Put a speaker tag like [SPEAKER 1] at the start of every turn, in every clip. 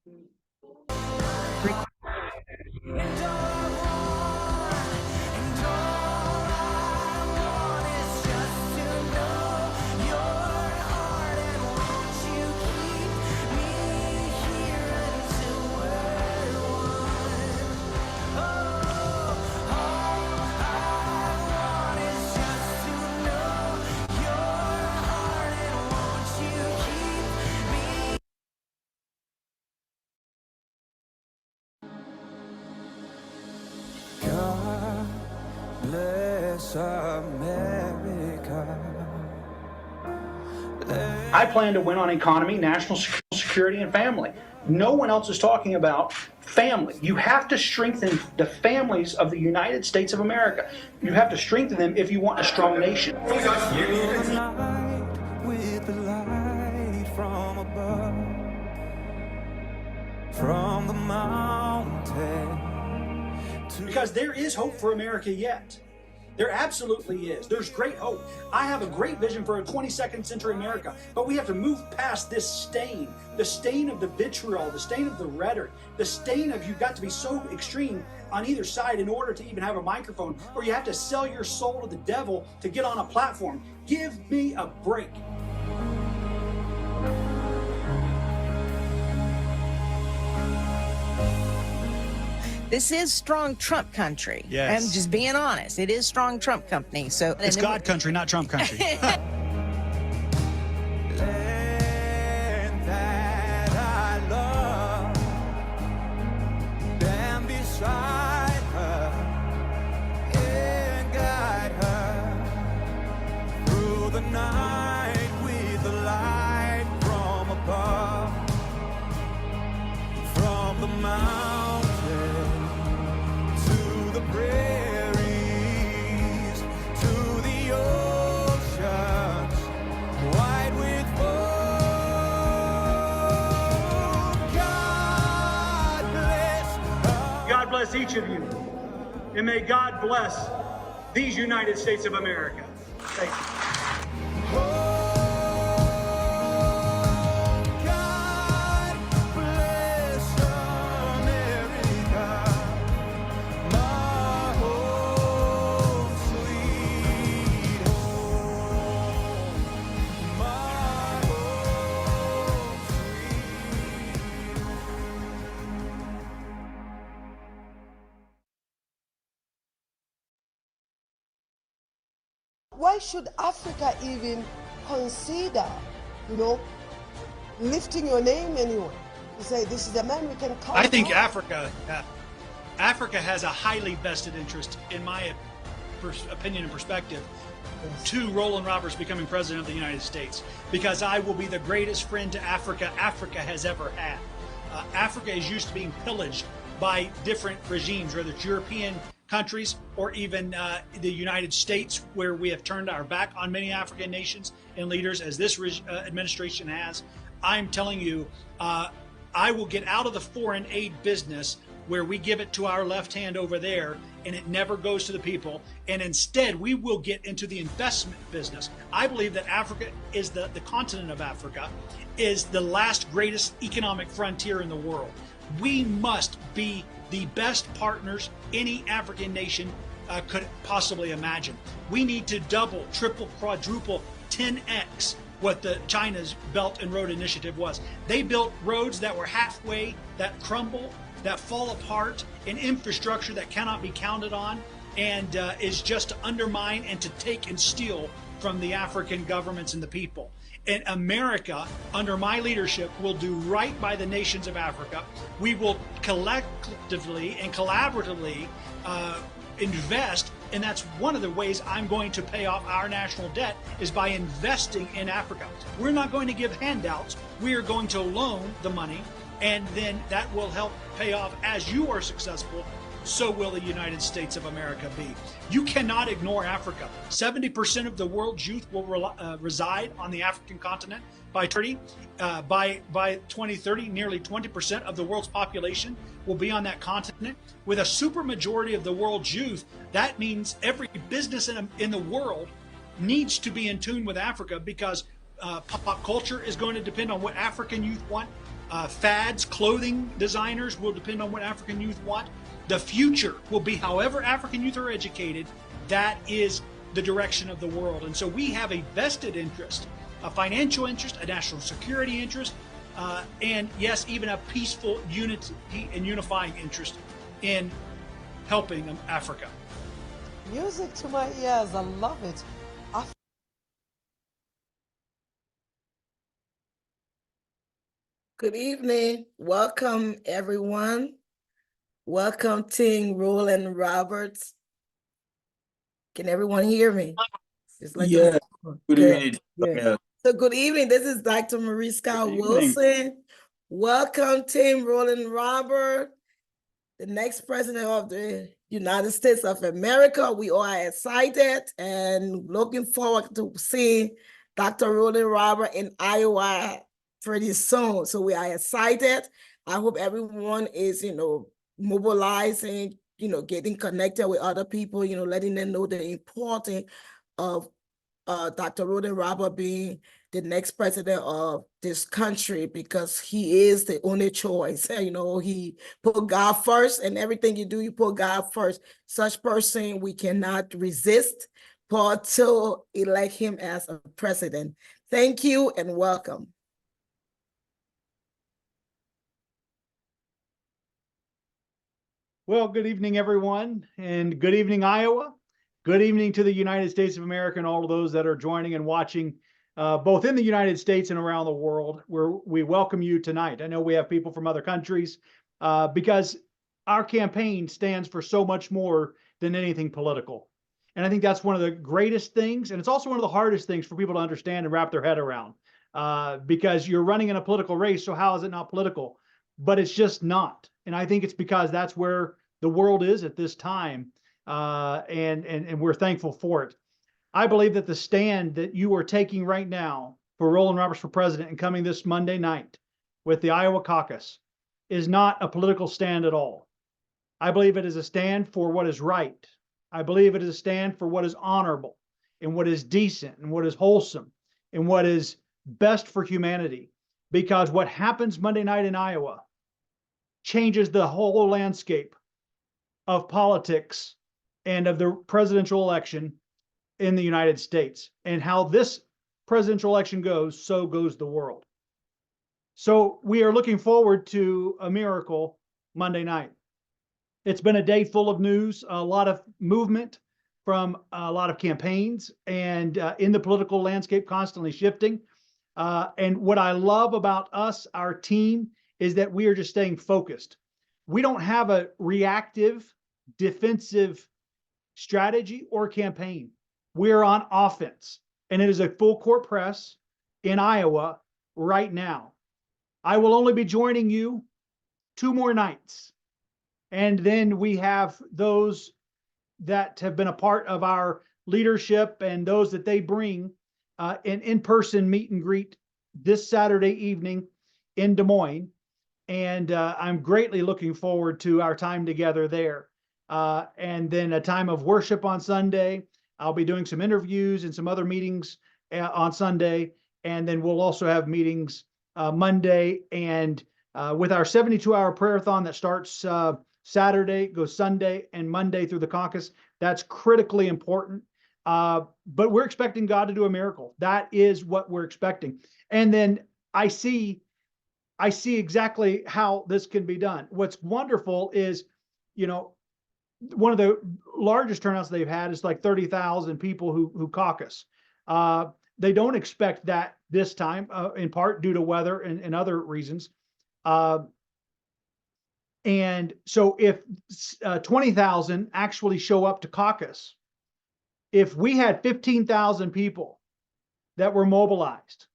[SPEAKER 1] God bless America.
[SPEAKER 2] I plan to win on economy, national security, and family. No one else is talking about family. You have to strengthen the families of the United States of America. You have to strengthen them if you want a strong nation.
[SPEAKER 1] With the light from above, from the mountain.
[SPEAKER 2] Because there is hope for America yet. There absolutely is. There's great hope. I have a great vision for a 22nd century America, but we have to move past this stain, the stain of the vitriol, the stain of the rhetoric, the stain of you've got to be so extreme on either side in order to even have a microphone, or you have to sell your soul to the devil to get on a platform. Give me a break.
[SPEAKER 3] This is strong Trump country.
[SPEAKER 4] Yes.
[SPEAKER 3] I'm just being honest. It is strong Trump company. So
[SPEAKER 4] it's God country, not Trump country.
[SPEAKER 2] God bless each of you, and may God bless these United States of America. Thank you.
[SPEAKER 5] Why should Africa even consider, lifting your name anyway? To say this is the man we can call.
[SPEAKER 4] I think Africa has a highly vested interest, in my opinion and perspective, to Rollan Roberts becoming president of the United States, because I will be the greatest friend to Africa has ever had. Africa is used to being pillaged by different regimes, whether it's European countries or even the United States, where we have turned our back on many African nations and leaders, as this administration has. I'm telling you, I will get out of the foreign aid business where we give it to our left hand over there and it never goes to the people, and instead we will get into the investment business. I believe that Africa is the continent of Africa is the last greatest economic frontier in the world. We must be the best partners any African nation could possibly imagine. We need to double, triple, quadruple, 10x what the China's Belt and Road Initiative was. They built roads that were halfway, that crumble, that fall apart, an infrastructure that cannot be counted on, and is just to undermine and to take and steal from the African governments and the people. And America, under my leadership, will do right by the nations of Africa. We will collectively and collaboratively invest, and that's one of the ways I'm going to pay off our national debt, is by investing in Africa. We're not going to give handouts. We are going to loan the money, and then that will help pay off. As you are successful, so will the United States of America be. You cannot ignore Africa. 70% of the world's youth will reside on the African continent by 2030. Nearly 20% of the world's population will be on that continent. With a super majority of the world's youth, that means every business in the world needs to be in tune with Africa, because pop culture is going to depend on what African youth want. fads, clothing designers will depend on what African youth want. The future will be however African youth are educated, that is the direction of the world. And so we have a vested interest, a financial interest, a national security interest, and yes, even a peaceful unity and unifying interest in helping Africa.
[SPEAKER 5] Music to my ears. I love it.
[SPEAKER 6] Good evening. Welcome, everyone. Welcome, Ting, Rollan, Roberts. Can everyone hear me? Just let
[SPEAKER 7] Yeah. Good evening.
[SPEAKER 6] Good.
[SPEAKER 7] Yeah.
[SPEAKER 6] So good evening. This is Dr. Marie Scott
[SPEAKER 7] Good evening.
[SPEAKER 6] Wilson. Welcome, Tim, Rollan, Robert, the next president of the United States of America. We are excited and looking forward to seeing Dr. Rollan Robert in Iowa pretty soon. So we are excited. I hope everyone is, mobilizing, getting connected with other people, letting them know the importance of Dr. Rollan Robert being the next president of this country, because he is the only choice. He put God first, and everything you do, you put God first. Such person we cannot resist, but to elect him as a president. Thank you and welcome.
[SPEAKER 4] Well, good evening, everyone, and good evening, Iowa. Good evening to the United States of America and all of those that are joining and watching, both in the United States and around the world, where we welcome you tonight. I know we have people from other countries, because our campaign stands for so much more than anything political. And I think that's one of the greatest things, and it's also one of the hardest things for people to understand and wrap their head around, because you're running in a political race, so how is it not political? But it's just not. And I think it's because that's where the world is at this time, and we're thankful for it. I believe that the stand that you are taking right now for Rollan Roberts for president and coming this Monday night with the Iowa caucus is not a political stand at all. I believe it is a stand for what is right. I believe it is a stand for what is honorable and what is decent and what is wholesome and what is best for humanity. Because what happens Monday night in Iowa changes the whole landscape of politics and of the presidential election in the United States. And how this presidential election goes, so goes the world. So we are looking forward to a miracle Monday night. It's been a day full of news, a lot of movement from a lot of campaigns, and in the political landscape constantly shifting. And what I love about us, our team, is that we are just staying focused. We don't have a reactive, defensive strategy or campaign. We're on offense, and it is a full court press in Iowa right now. I will only be joining you 2 more nights. And then we have those that have been a part of our leadership and those that they bring an in-person meet and greet this Saturday evening in Des Moines. And I'm greatly looking forward to our time together there. And then a time of worship on Sunday. I'll be doing some interviews and some other meetings on Sunday. And then we'll also have meetings Monday, and with our 72-hour prayer-a-thon that starts Saturday, goes Sunday and Monday through the caucus. That's critically important. But we're expecting God to do a miracle. That is what we're expecting. And then I see exactly how this can be done. What's wonderful is, one of the largest turnouts they've had is like 30,000 people who caucus. They don't expect that this time, in part due to weather and other reasons. And so if 20,000 actually show up to caucus, if we had 15,000 people that were mobilized,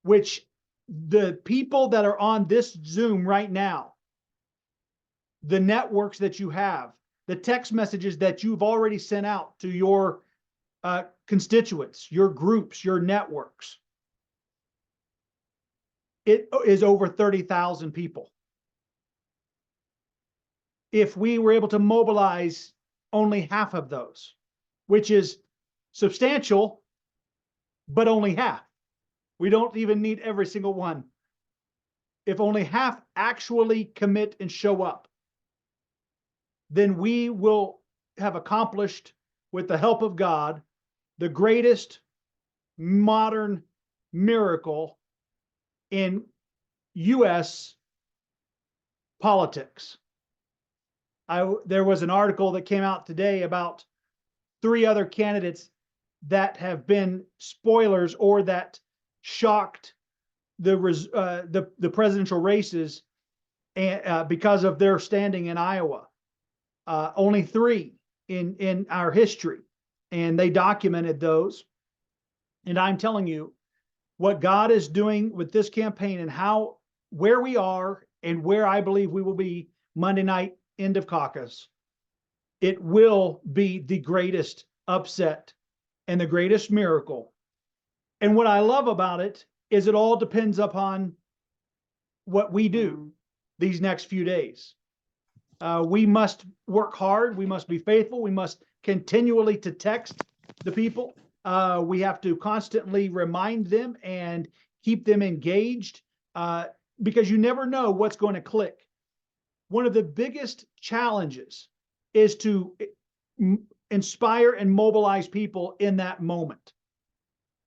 [SPEAKER 4] which the people that are on this Zoom right now, the networks that you have, the text messages that you've already sent out to your constituents, your groups, your networks, it is over 30,000 people. If we were able to mobilize only half of those, which is substantial, but only half. We don't even need every single one. if only half actually commit and show up, then we will have accomplished, with the help of God, the greatest modern miracle in U.S. politics. There was an article that came out today about 3 other candidates that have been spoilers or that shocked the presidential races because of their standing in Iowa. Only 3 in our history, and they documented those. And I'm telling you, what God is doing with this campaign and where we are and where I believe we will be Monday night, end of caucus, it will be the greatest upset and the greatest miracle. And what I love about it is it all depends upon what we do these next few days. We must work hard. We must be faithful. We must continually to text the people. We have to constantly remind them and keep them engaged because you never know what's going to click. One of the biggest challenges is to inspire and mobilize people in that moment.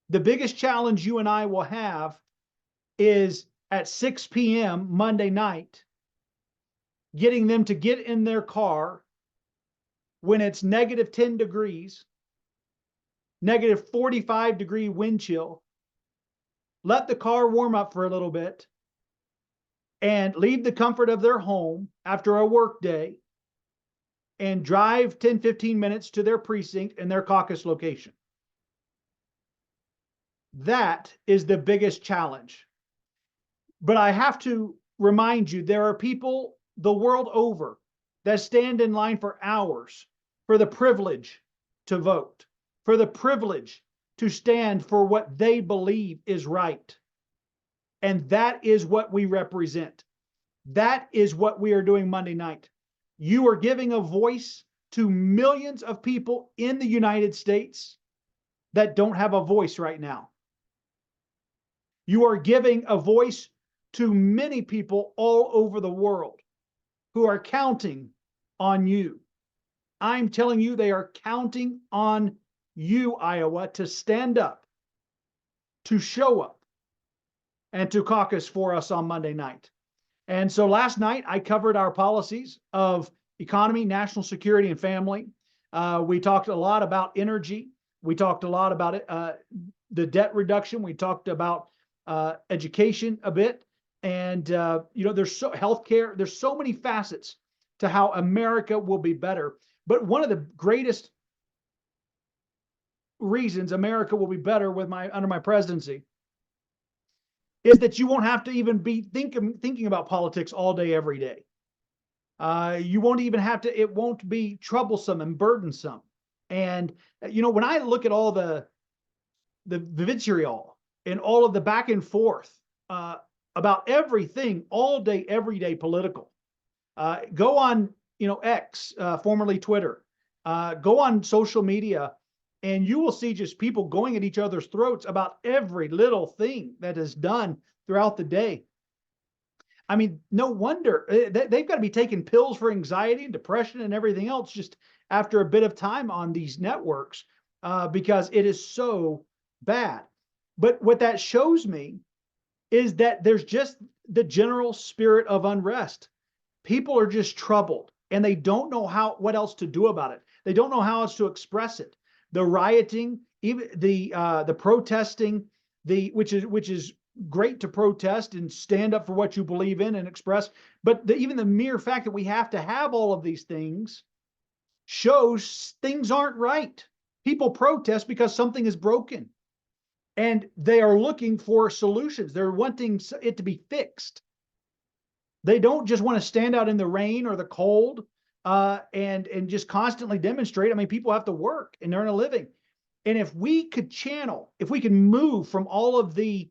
[SPEAKER 4] The biggest challenge you and I will have is at 6 p.m. Monday night, getting them to get in their car when it's negative 10 degrees, negative 45-degree wind chill, let the car warm up for a little bit, and leave the comfort of their home after a work day and drive 10, 15 minutes to their precinct and their caucus location. That is the biggest challenge. But I have to remind you, there are people the world over that stand in line for hours for the privilege to vote, for the privilege to stand for what they believe is right. And that is what we represent. That is what we are doing Monday night. You are giving a voice to millions of people in the United States that don't have a voice right now. You are giving a voice to many people all over the world who are counting on you. I'm telling you, they are counting on you, Iowa, to stand up, to show up, and to caucus for us on Monday night. And so last night, I covered our policies of economy, national security, and family. We talked a lot about energy. We talked a lot about the debt reduction. We talked about education a bit. And, there's healthcare. There's so many facets to how America will be better. But one of the greatest reasons America will be better under my presidency is that you won't have to even be thinking about politics all day, every day. You won't even have to, it won't be troublesome and burdensome. And, when I look at all the vitriol and all of the back and forth about everything, all day, every day political, go on, X, formerly Twitter, go on social media, and you will see just people going at each other's throats about every little thing that is done throughout the day. I mean, no wonder they've got to be taking pills for anxiety and depression and everything else just after a bit of time on these networks because it is so bad. But what that shows me is that there's just the general spirit of unrest. People are just troubled and they don't know what else to do about it. They don't know how else to express it. The rioting, even the protesting, which is great to protest and stand up for what you believe in and express. But even the mere fact that we have to have all of these things shows things aren't right. People protest because something is broken and they are looking for solutions. They're wanting it to be fixed. They don't just want to stand out in the rain or the cold and just constantly demonstrate. I mean, people have to work and earn a living. And if we could move from all of the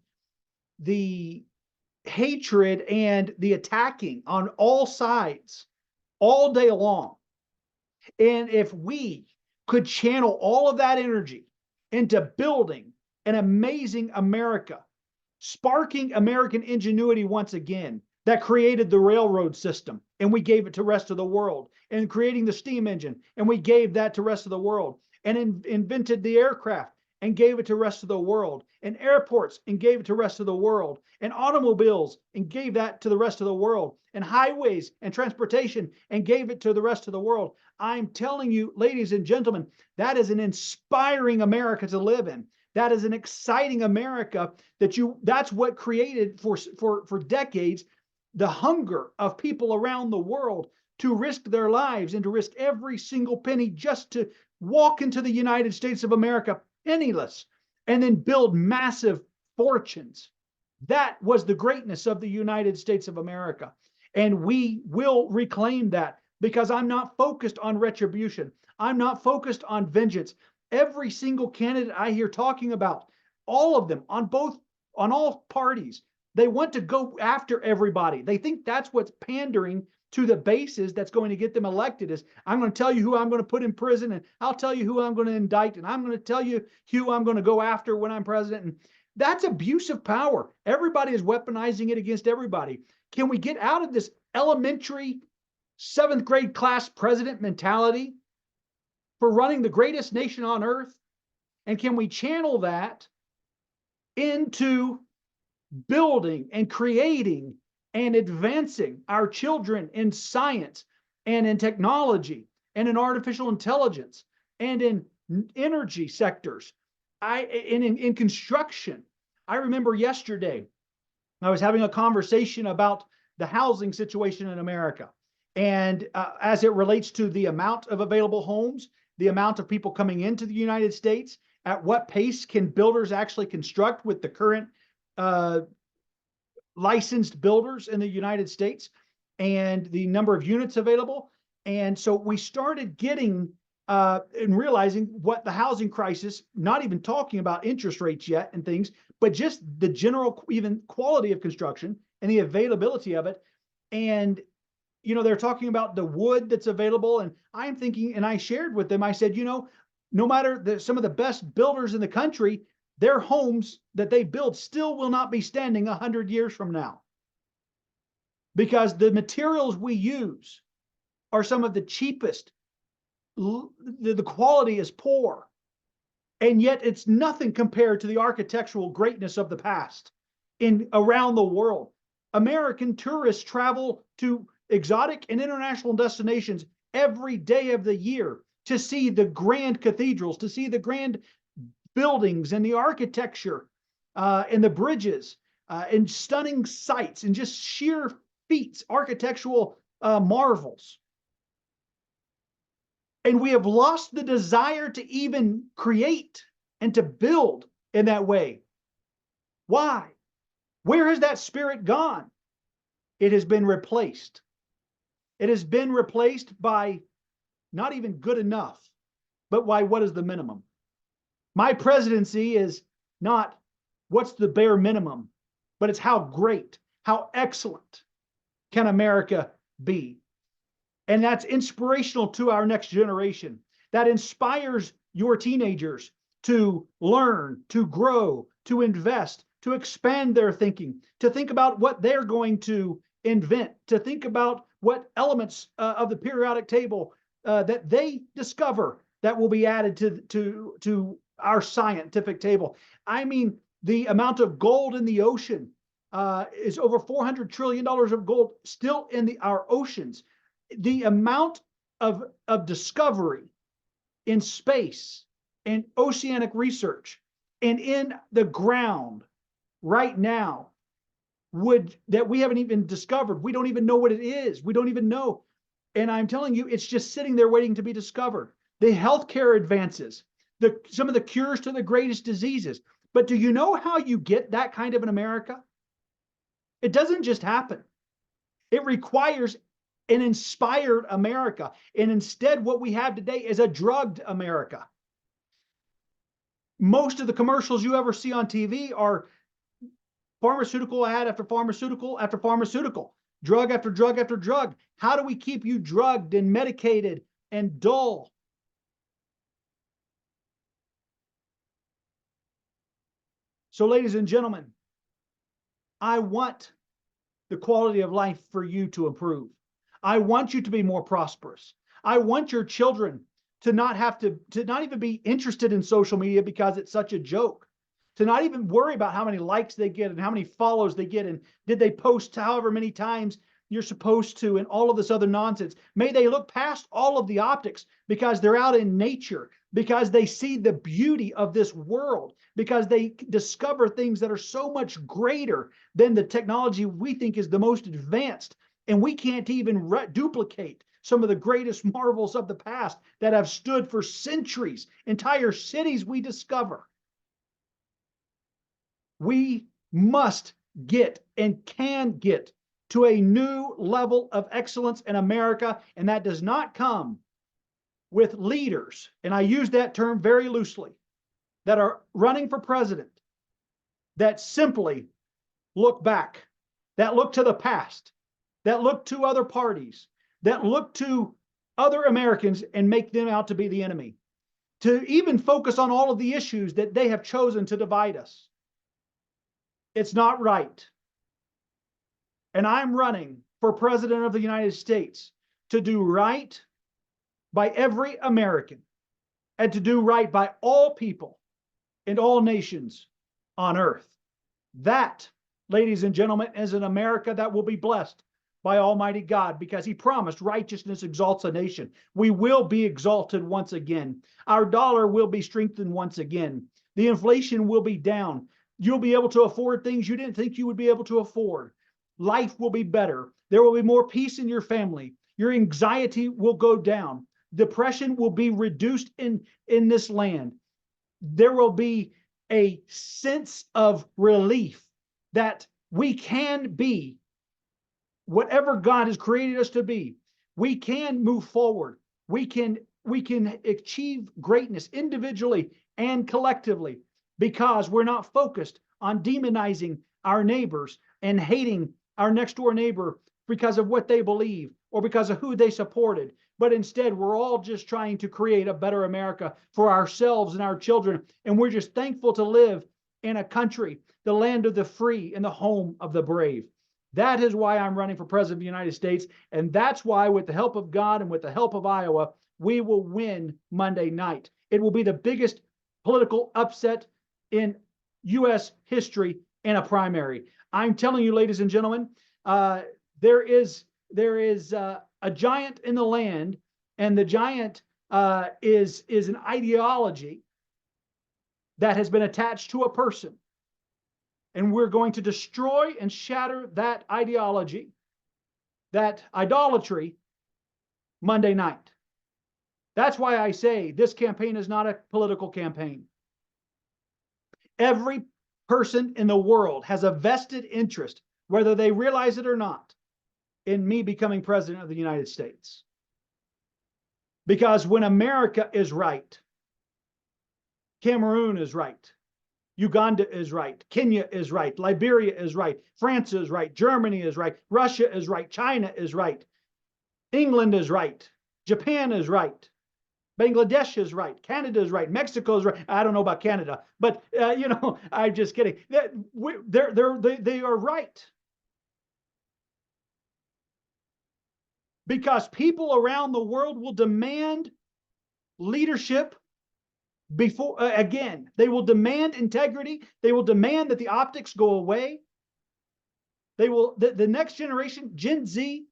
[SPEAKER 4] hatred and the attacking on all sides all day long, and if we could channel all of that energy into building an amazing America sparking American ingenuity once again, that created the railroad system, and we gave it to the rest of the world, and creating the steam engine, and we gave that to the rest of the world, and invented the aircraft and gave it to the rest of the world, and airports and gave it to the rest of the world, and automobiles and gave that to the rest of the world, and highways and transportation and gave it to the rest of the world. I'm telling you, ladies and gentlemen, that is an inspiring America to live in. That is an exciting America that's what created for decades the hunger of people around the world to risk their lives and to risk every single penny just to walk into the United States of America penniless and then build massive fortunes. That was the greatness of the United States of America. And we will reclaim that, because I'm not focused on retribution. I'm not focused on vengeance. Every single candidate I hear talking about, all of them on all parties, they want to go after everybody. They think that's what's pandering to the bases that's going to get them elected. Is I'm going to tell you who I'm going to put in prison, and I'll tell you who I'm going to indict, and I'm going to tell you who I'm going to go after when I'm president. And that's abuse of power. Everybody is weaponizing it against everybody. Can we get out of this elementary 7th grade class president mentality for running the greatest nation on earth? And can we channel that into building and creating and advancing our children in science and in technology and in artificial intelligence and in energy sectors, in construction? I remember yesterday I was having a conversation about the housing situation in America, and as it relates to the amount of available homes, the amount of people coming into the United States, at what pace can builders actually construct with the current licensed builders in the United States, and the number of units available. And so we started getting and realizing what the housing crisis, not even talking about interest rates yet and things, but just the general even quality of construction and the availability of it. And they're talking about the wood that's available, and I'm thinking, and I shared with them, I said, no matter some of the best builders in the country, their homes that they build still will not be standing 100 years from now, because the materials we use are some of the cheapest. The quality is poor, and yet it's nothing compared to the architectural greatness of the past around the world. American tourists travel to exotic and international destinations every day of the year to see the grand cathedrals, to see the grand buildings and the architecture and the bridges and stunning sights and just sheer feats, architectural marvels. And we have lost the desire to even create and to build in that way. Why? Where has that spirit gone? It has been replaced. It has been replaced by not even good enough, but by what is the minimum? My presidency is not what's the bare minimum, but it's how great, how excellent can America be? And that's inspirational to our next generation. That inspires your teenagers to learn, to grow, to invest, to expand their thinking, to think about what they're going to invent, to think about what elements of the periodic table that they discover that will be added to our scientific table. I mean, the amount of gold in the ocean is over $400 trillion of gold still in our oceans. The amount of discovery in space and oceanic research and in the ground right now that we haven't even discovered. We don't even know what it is. We don't even know. And I'm telling you, it's just sitting there waiting to be discovered. The healthcare advances, some of the cures to the greatest diseases. But do you know how you get that kind of an America? It doesn't just happen. It requires an inspired America. And instead, what we have today is a drugged America. Most of the commercials you ever see on TV are pharmaceutical ad after pharmaceutical after pharmaceutical, drug after drug after drug. How do we keep you drugged and medicated and dull? So, ladies and gentlemen, I want the quality of life for you to improve. I want you to be more prosperous. I want your children to not have to not even be interested in social media because it's such a joke, to not even worry about how many likes they get and how many follows they get and did they post however many times you're supposed to and all of this other nonsense. May they look past all of the optics because they're out in nature, because they see the beauty of this world, because they discover things that are so much greater than the technology we think is the most advanced. And we can't even duplicate some of the greatest marvels of the past that have stood for centuries. Entire cities we discover. We must get and can get to a new level of excellence in America, and that does not come with leaders, and I use that term very loosely, that are running for president, that simply look back, that look to the past, that look to other parties, that look to other Americans and make them out to be the enemy, to even focus on all of the issues that they have chosen to divide us. It's not right. And I'm running for president of the United States to do right by every American and to do right by all people and all nations on earth. That, ladies and gentlemen, is an America that will be blessed by Almighty God, because he promised righteousness exalts a nation. We will be exalted once again. Our dollar will be strengthened once again. The inflation will be down. You'll be able to afford things you didn't think you would be able to afford. Life will be better. There will be more peace in your family. Your anxiety will go down. Depression will be reduced in this land. There will be a sense of relief that we can be whatever God has created us to be. We can move forward. We can achieve greatness individually and collectively, because we're not focused on demonizing our neighbors and hating our next door neighbor because of what they believe or because of who they supported. But instead, we're all just trying to create a better America for ourselves and our children. And we're just thankful to live in a country, the land of the free and the home of the brave. That is why I'm running for president of the United States. And that's why, with the help of God and with the help of Iowa, we will win Monday night. It will be the biggest political upset in U.S. history in a primary. I'm telling you, ladies and gentlemen, there is a giant in the land, and the giant is an ideology that has been attached to a person. And we're going to destroy and shatter that ideology, that idolatry, Monday night. That's why I say this campaign is not a political campaign. Every person in the world has a vested interest, whether they realize it or not, in me becoming president of the United States. Because when America is right, Cameroon is right, Uganda is right, Kenya is right, Liberia is right, France is right, Germany is right, Russia is right, China is right, England is right, Japan is right, Bangladesh is right, Canada is right, Mexico is right. I don't know about Canada, but I'm just kidding. They are right. Because people around the world will demand leadership. Before, again, they will demand integrity. They will demand that the optics go away. They will, the next generation, Gen Z,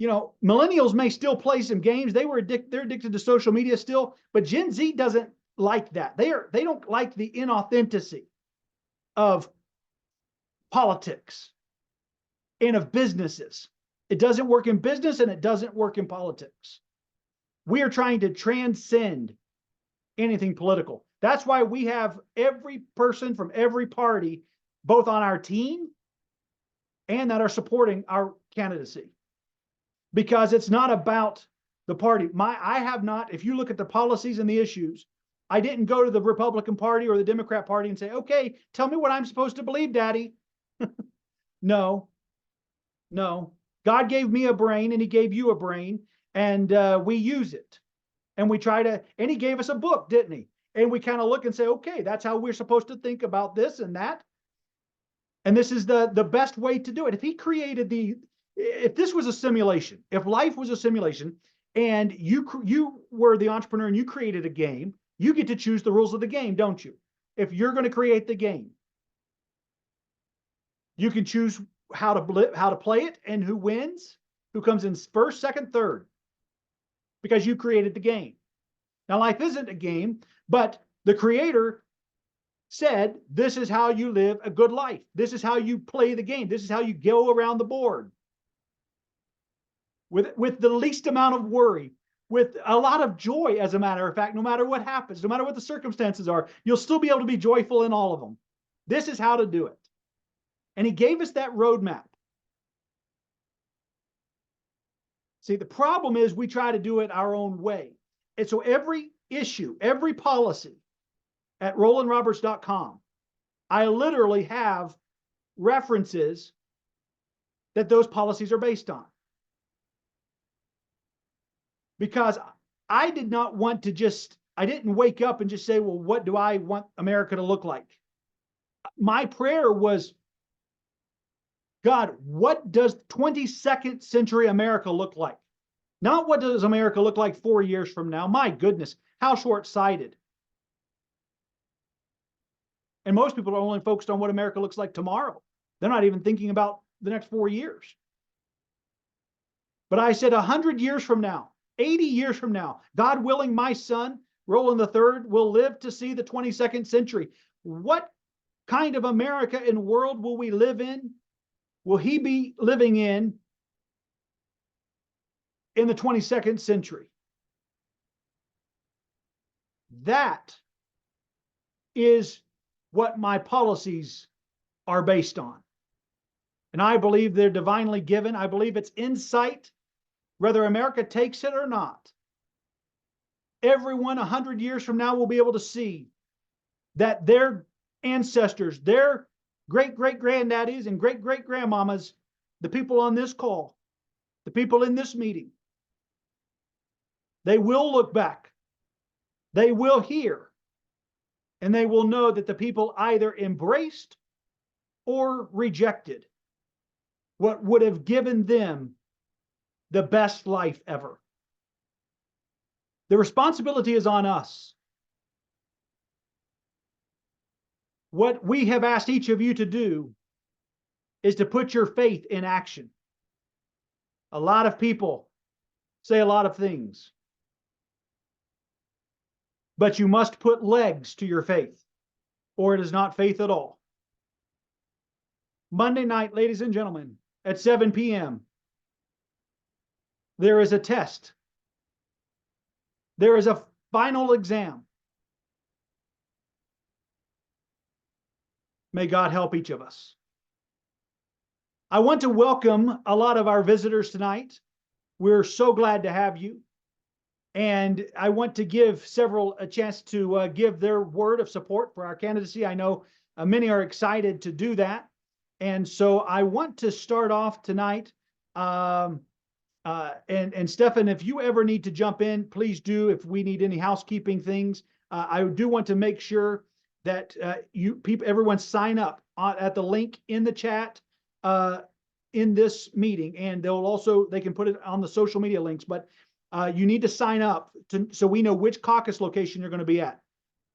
[SPEAKER 4] millennials may still play some games. They're addicted to social media still, but Gen Z doesn't like that. They don't like the inauthenticity of politics and of businesses. It doesn't work in business and it doesn't work in politics. We are trying to transcend anything political. That's why we have every person from every party, both on our team and that are supporting our candidacy. Because it's not about the party. I have not, if you look at the policies and the issues, I didn't go to the Republican Party or the Democrat Party and say, okay, tell me what I'm supposed to believe, Daddy. No. God gave me a brain and he gave you a brain, and we use it. And we try to, and he gave us a book, didn't he? And we kind of look and say, okay, that's how we're supposed to think about this and that.
[SPEAKER 7] And this is the best way to do it. If he created if this was a simulation, if life was a simulation, and you were the entrepreneur and you created a game, you get to choose the rules of the game, don't you? If you're going to create the game, you can choose how to play it and who wins, who comes in first, second, third, because you created the game. Now, life isn't a game, but the creator said, this is how you live a good life. This is how you play the game. This is how you go around the board with the least amount of worry, with a lot of joy. As a matter of fact, no matter what happens, no matter what the circumstances are, you'll still be able to be joyful in all of them. This is how to do it. And he gave us that roadmap. See, the problem is we try to do it our own way. And so every issue, every policy at RollanRoberts.com, I literally have references that those policies are based on. Because I did not want to I didn't wake up and just say, well, what do I want America to look like? My prayer was, God, what does 22nd century America look like? Not what does America look like 4 years from now? My goodness, how short-sighted. And most people are only focused on what America looks like tomorrow. They're not even thinking about the next 4 years. But I said 100 years from now, 80 years from now, God willing, my son, Rollan III, will live to see the 22nd century. What kind of America and world will we live in? Will he be living in the 22nd century? That is what my policies are based on. And I believe they're divinely given. I believe it's insight, whether America takes it or not. Everyone 100 years from now will be able to see that their ancestors, their great-great-granddaddies and great-great-grandmamas, the people on this call, the people in this meeting, they will look back, they will hear, and they will know that the people either embraced or rejected what would have given them the best life ever. The responsibility is on us. What we have asked each of you to do is to put your faith in action. A lot of people say a lot of things, but you must put legs to your faith, or it is not faith at all. Monday night, ladies and gentlemen, at 7 p.m., there is a test. There is a final exam. May God help each of us. I want to welcome a lot of our visitors tonight. We're so glad to have you. And I want to give several a chance to give their word of support for our candidacy. I know many are excited to do that. And so I want to start off tonight. And Stefan, if you ever need to jump in, please do. If we need any housekeeping things, I do want to make sure that everyone sign up at the link in the chat in this meeting, and they can put it on the social media links. But you need to sign up so we know which caucus location you're going to be at.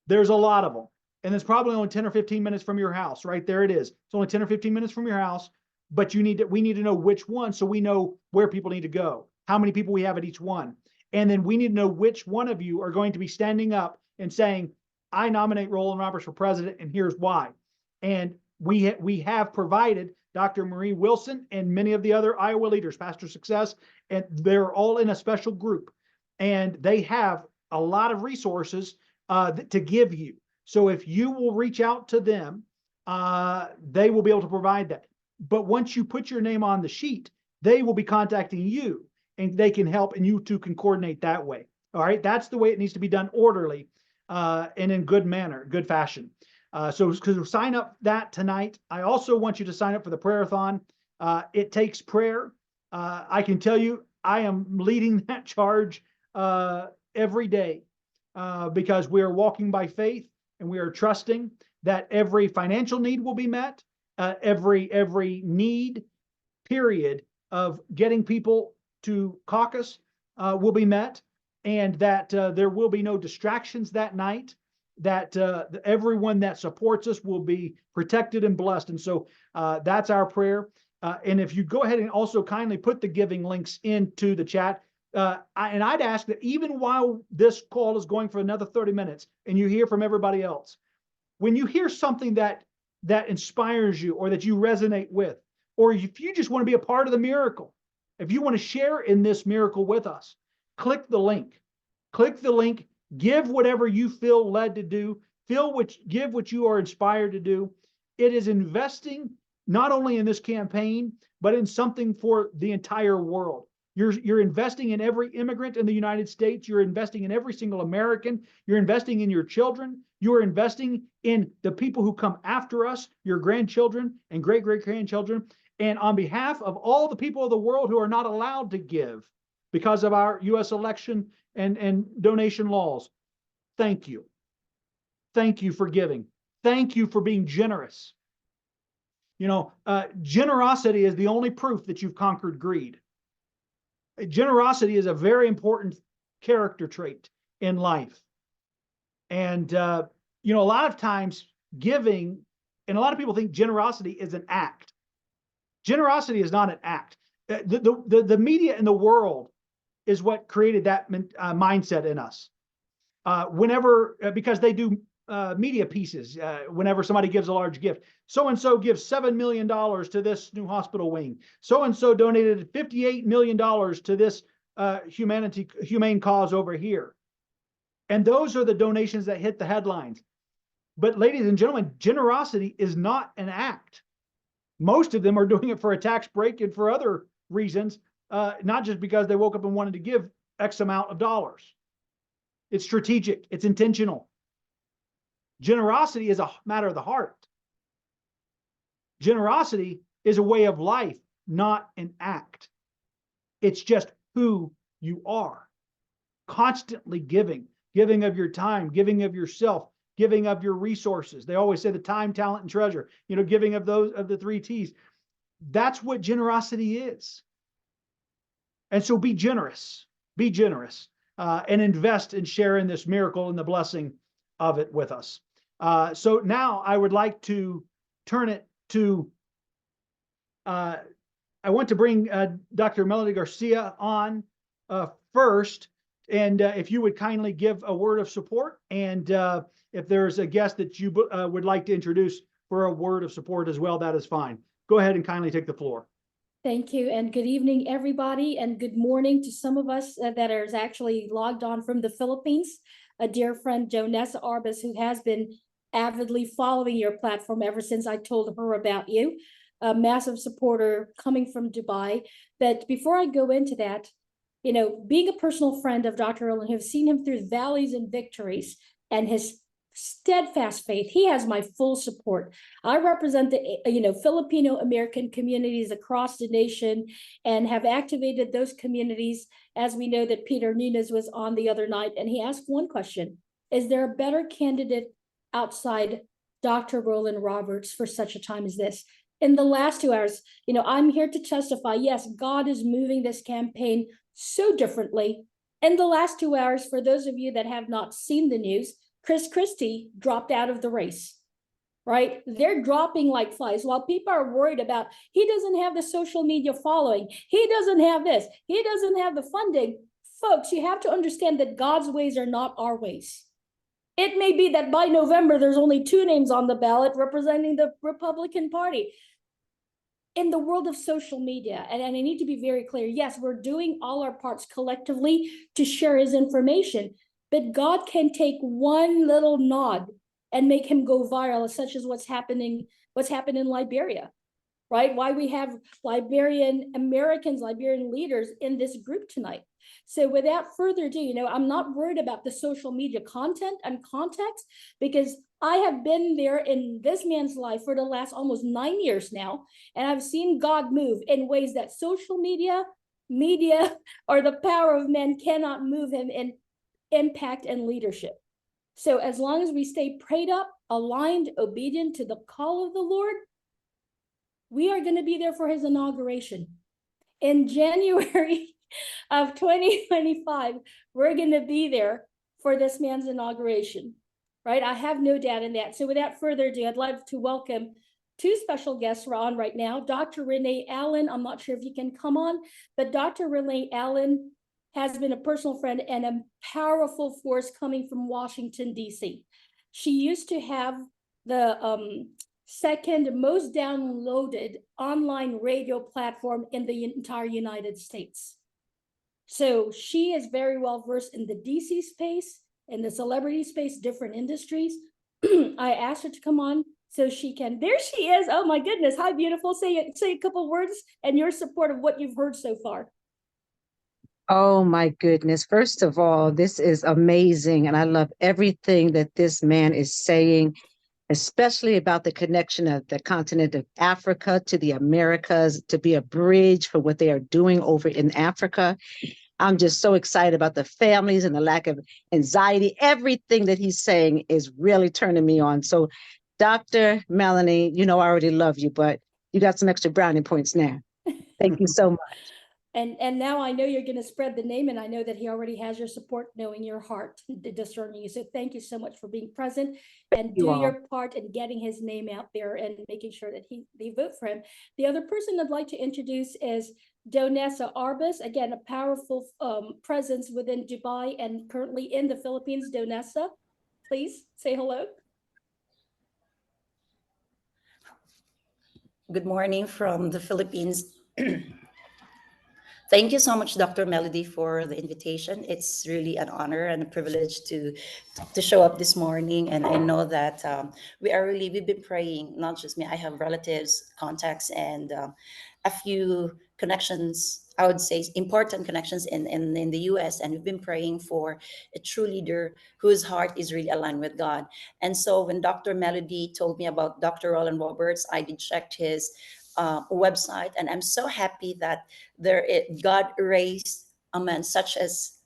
[SPEAKER 7] There's a lot of them, and it's probably only 10 or 15 minutes from your house. Right there it is. It's only 10 or 15 minutes from your house, but we need to know which one, so we know where people need to go, how many people we have at each one, and then we need to know which one of you are going to be standing up and saying, I nominate Rollan Roberts for president, and here's why. And we have provided Dr. Marie Wilson and many of the other Iowa leaders, Pastor Success, and they're all in a special group, and they have a lot of resources to give you. So if you will reach out to them, they will be able to provide that. But once you put your name on the sheet, they will be contacting you, and they can help, and you two can coordinate that way. All right, that's the way it needs to be done, orderly and in good manner, good fashion. So sign up that tonight. I also want you to sign up for the prayer-a-thon. It takes prayer. I can tell you, I am leading that charge every day because we are walking by faith, and we are trusting that every financial need will be met, every need, period, of getting people to caucus will be met, and that there will be no distractions that night, that everyone that supports us will be protected and blessed. And so that's our prayer. And if you go ahead and also kindly put the giving links into the chat, and I'd ask that even while this call is going for another 30 minutes and you hear from everybody else, when you hear something that inspires you or that you resonate with, or if you just want to be a part of the miracle, if you want to share in this miracle with us, click the link. Click the link, give whatever you feel led to do, give what you are inspired to do. It is investing not only in this campaign, but in something for the entire world. You're investing in every immigrant in the United States. You're investing in every single American. You're investing in your children. You are investing in the people who come after us, your grandchildren and great-great-grandchildren. And on behalf of all the people of the world who are not allowed to give because of our U.S. election and donation laws, thank you. Thank you for giving. Thank you for being generous. You know, generosity is the only proof that you've conquered greed. Generosity is a very important character trait in life. And, you know, a lot of times giving, and a lot of people think generosity is an act. Generosity is not an act. The media and the world is what created that mindset in us. Because they do media pieces, whenever somebody gives a large gift. So-and-so gives $7 million to this new hospital wing. So-and-so donated $58 million to this humane cause over here. And those are the donations that hit the headlines. But ladies and gentlemen, generosity is not an act. Most of them are doing it for a tax break and for other reasons, not just because they woke up and wanted to give X amount of dollars. It's strategic. It's intentional. Generosity is a matter of the heart. Generosity is a way of life, not an act. It's just who you are. Constantly giving of your time, giving of yourself, giving of your resources. They always say the time, talent, and treasure, you know, giving of those, of the 3 T's. That's what generosity is. And so be generous, and invest and share in this miracle and the blessing of it with us. So now I would like to turn it to, I want to bring Dr. Melody Garcia on first. And if you would kindly give a word of support, and if there's a guest that you would like to introduce for a word of support as well, that is fine. Go ahead and kindly take the floor.
[SPEAKER 8] Thank you, and good evening, everybody, and good morning to some of us that are actually logged on from the Philippines. A dear friend, Jonessa Arbas, who has been avidly following your platform ever since I told her about you, a massive supporter coming from Dubai. But before I go into that, you know, being a personal friend of Dr. Rollan, who've seen him through valleys and victories, and his steadfast faith, he has my full support. I represent the Filipino American communities across the nation and have activated those communities. As we know that Peter Nunez was on the other night, and he asked one question: is there a better candidate outside Dr. Rollan Roberts for such a time as this? In the last 2 hours, you know, I'm here to testify, yes, God is moving this campaign so differently. In the last 2 hours, for those of you that have not seen the news, Chris Christie dropped out of the race, right? They're dropping like flies. While people are worried about, he doesn't have the social media following, he doesn't have this, he doesn't have the funding. Folks, you have to understand that God's ways are not our ways. It may be that by November, there's only 2 names on the ballot representing the Republican Party. In the world of social media, and I need to be very clear, yes, we're doing all our parts collectively to share his information, but God can take one little nod and make him go viral, such as what's happened in Liberia, right? Why we have Liberian Americans, Liberian leaders in this group tonight. So without further ado, you know, I'm not worried about the social media content and context, because I have been there in this man's life for the last almost 9 years now, and I've seen God move in ways that social media, or the power of men cannot move him in impact and leadership. So as long as we stay prayed up, aligned, obedient to the call of the Lord, We are going to be there for his inauguration. In January of 2025, we're going to be there for this man's inauguration, right? I have no doubt in that. So without further ado, I'd love to welcome two special guests who are on right now. Dr. Renee Allen, I'm not sure if you can come on, but Dr. Renee Allen has been a personal friend and a powerful force coming from Washington, D.C. She used to have the second most downloaded online radio platform in the entire United States. So she is very well versed in the DC space, in the celebrity space, different industries. I asked her to come on so she can, there she is. Oh my goodness, hi beautiful. Say a couple words and your support of what you've heard so far.
[SPEAKER 9] Oh my goodness. First of all, this is amazing. And I love everything that this man is saying, especially about the connection of the continent of Africa to the Americas, to be a bridge for what they are doing over in Africa. I'm just so excited about the families and the lack of anxiety. Everything that he's saying is really turning me on. So, Dr. Melanie, you know, I already love you, but you got some extra brownie points now. Thank you so much.
[SPEAKER 8] And now I know you're going to spread the name, and I know that he already has your support, knowing your heart, discerning you. So thank you so much for being present and do your part in getting his name out there and making sure that they vote for him. The other person I'd like to introduce is Donessa Arbus, again, a powerful presence within Dubai and currently in the Philippines. Donessa, please say hello.
[SPEAKER 10] Good morning from the Philippines. Thank you so much, Dr. Melody, for the invitation. It's really an honor and a privilege to show up this morning. And I know that we've been praying, not just me, I have relatives, contacts, and a few connections, I would say important connections in the US. And we've been praying for a true leader whose heart is really aligned with God. And so when Dr. Melody told me about Dr. Rollan Roberts, I did check his website, and I'm so happy that God raised a man such as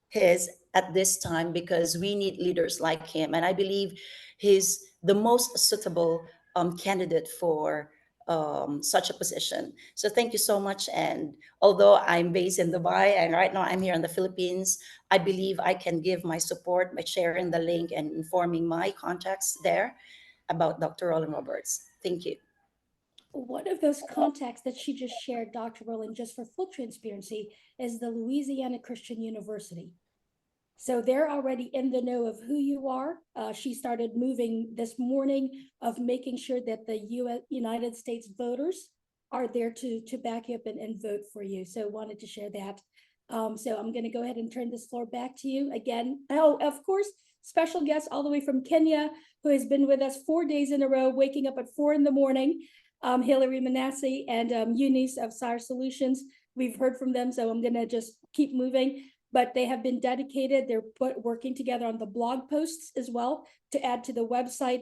[SPEAKER 10] his at this time, because we need leaders like him, and I believe he's the most suitable candidate for such a position. So thank you so much. And although I'm based in Dubai and right now I'm here in the Philippines, I believe I can give my support by sharing the link and informing my contacts there about Dr. Rollan Roberts. Thank you.
[SPEAKER 8] One of those contacts that she just shared, Dr. Rollan, just for full transparency, is the Louisiana Christian University. So they're already in the know of who you are. She started moving this morning of making sure that the United States voters are there to back you up and vote for you. So wanted to share that. So I'm going to go ahead and turn this floor back to you again. Oh, of course, special guest all the way from Kenya, who has been with us 4 days in a row, waking up at 4 a.m. Hillary Manasseh and Eunice of Sire Solutions. We've heard from them, so I'm going to just keep moving. But they have been dedicated. They're working together on the blog posts as well to add to the website,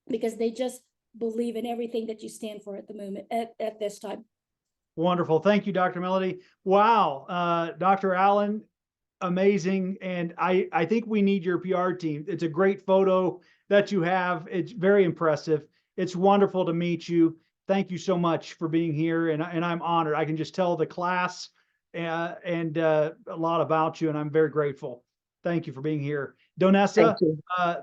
[SPEAKER 8] because they just believe in everything that you stand for at the moment, at this time.
[SPEAKER 7] Wonderful. Thank you, Dr. Melody. Wow. Dr. Allen, amazing. And I think we need your PR team. It's a great photo that you have. It's very impressive. It's wonderful to meet you. Thank you so much for being here. And I'm honored. I can just tell the class and a lot about you, and I'm very grateful. Thank you for being here. Donessa,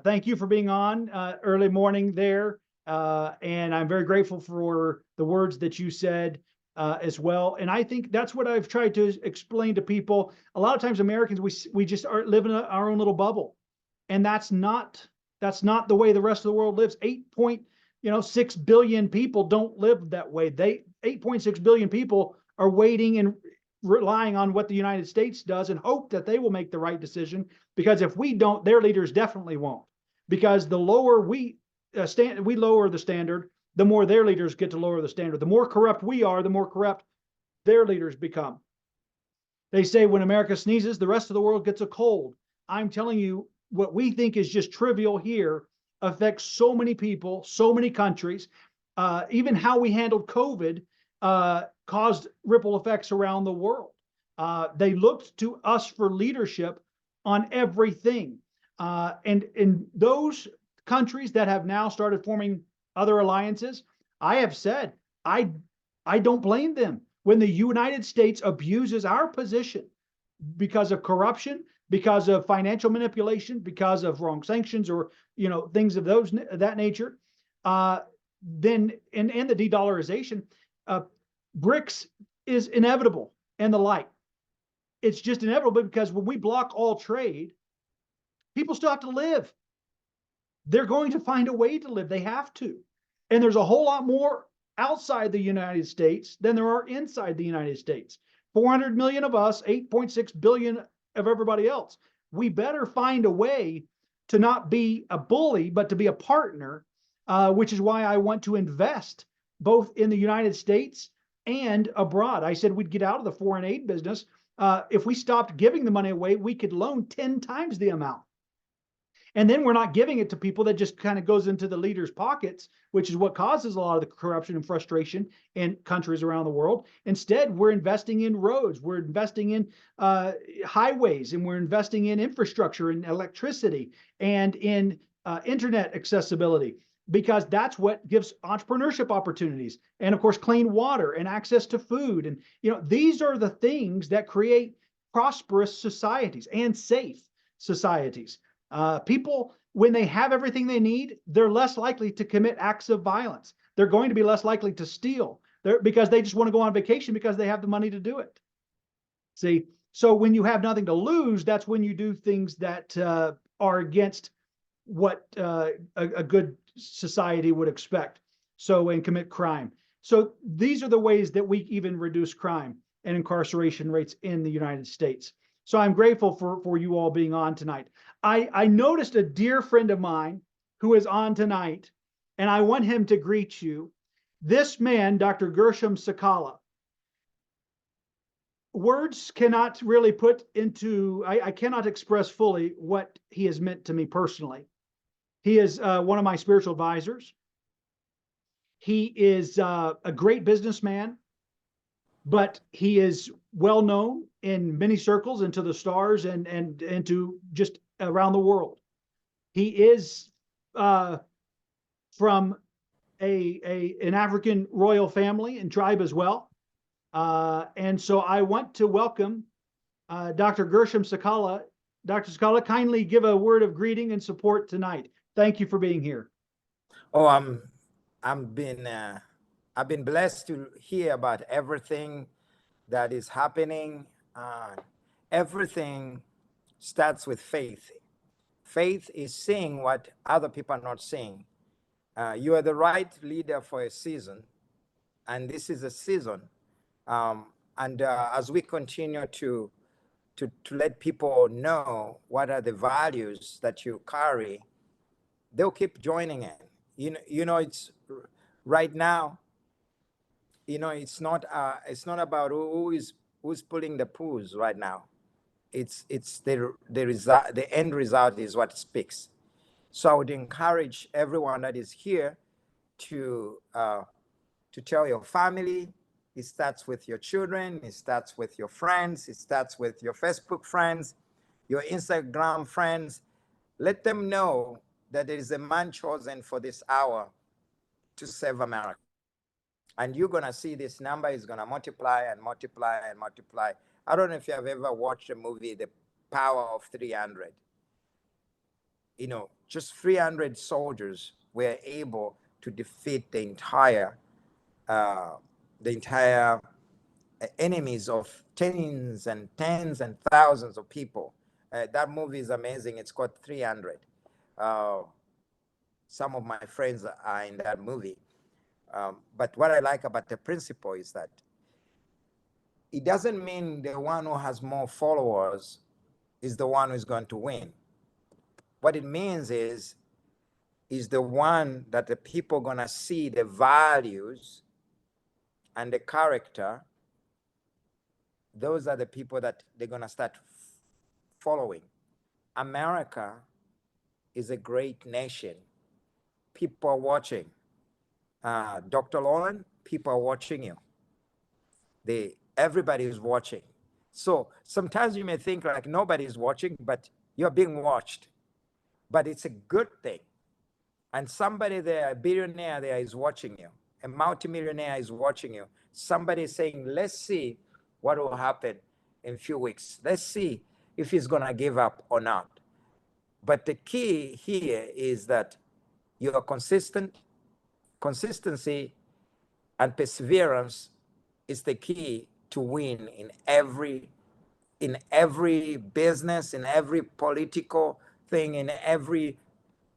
[SPEAKER 7] thank you for being on early morning there. And I'm very grateful for the words that you said as well. And I think that's what I've tried to explain to people. A lot of times Americans, we just are living in our own little bubble. And that's not the way the rest of the world lives. 6 billion people don't live that way. 8.6 billion people are waiting and relying on what the United States does and hope that they will make the right decision. Because if we don't, their leaders definitely won't. Because the lower we lower the standard, the more their leaders get to lower the standard. The more corrupt we are, the more corrupt their leaders become. They say when America sneezes, the rest of the world gets a cold. I'm telling you, what we think is just trivial here affects so many people, so many countries. Even how we handled COVID caused ripple effects around the world. They looked to us for leadership on everything. And in those countries that have now started forming other alliances, I have said, I don't blame them. When the United States abuses our position because of corruption, because of financial manipulation, because of wrong sanctions, or things of that nature, then and the de-dollarization, BRICS is inevitable, and the like. It's just inevitable, because when we block all trade, people still have to live. They're going to find a way to live. They have to. And there's a whole lot more outside the United States than there are inside the United States. 400 million of us, 8.6 billion of everybody else. We better find a way to not be a bully, but to be a partner, which is why I want to invest both in the United States and abroad. I said we'd get out of the foreign aid business. If we stopped giving the money away, we could loan 10 times the amount. And then we're not giving it to people that just kind of goes into the leaders' pockets, which is what causes a lot of the corruption and frustration in countries around the world. Instead, we're investing in roads, we're investing in highways, and we're investing in infrastructure and electricity and in internet accessibility, because that's what gives entrepreneurship opportunities. And of course, clean water and access to food. And these are the things that create prosperous societies and safe societies. People, when they have everything they need, they're less likely to commit acts of violence. They're going to be less likely to steal, because they just want to go on vacation because they have the money to do it. See, so when you have nothing to lose, that's when you do things that are against what a good society would expect. So, and commit crime. So these are the ways that we even reduce crime and incarceration rates in the United States. So I'm grateful for you all being on tonight. I noticed a dear friend of mine who is on tonight, and I want him to greet you. This man, Dr. Gershom Sakala. Words cannot really put into, I cannot express fully what he has meant to me personally. He is one of my spiritual advisors. He is a great businessman, but he is well known in many circles and to the stars and to just around the world. He is from an African royal family and tribe as well. And so I want to welcome Dr. Gershom Sakala. Dr. Sakala, kindly give a word of greeting and support tonight. Thank you for being here.
[SPEAKER 11] Oh, I've been blessed to hear about everything that is happening. Everything starts with faith. Faith is seeing what other people are not seeing. You are the right leader for a season, and this is a season. As we continue to let people know what are the values that you carry, they'll keep joining in. It's right now. It's not about who's pulling the pools right now. It's the result. The end result is what speaks. So I would encourage everyone that is here to tell your family. It starts with your children. It starts with your friends. It starts with your Facebook friends, your Instagram friends. Let them know that there is a man chosen for this hour to save America. And you're going to see this number is going to multiply and multiply and multiply. I don't know if you have ever watched a movie, The Power of 300. Just 300 soldiers were able to defeat the entire enemies of tens and thousands of people. That movie is amazing. It's called 300. Some of my friends are in that movie. But what I like about the principle is that it doesn't mean the one who has more followers is the one who's going to win. What it means is the one that the people are going to see the values and the character. Those are the people that they're going to start following. America is a great nation. People are watching. Dr. Rollan, people are watching you. Everybody is watching. So sometimes you may think like nobody is watching, but you're being watched. But it's a good thing. And somebody there, a billionaire there, is watching you. A multimillionaire is watching you. Somebody is saying, let's see what will happen in a few weeks. Let's see if he's going to give up or not. But the key here is that you are consistent. Consistency and perseverance is the key to win in every business, in every political thing, in every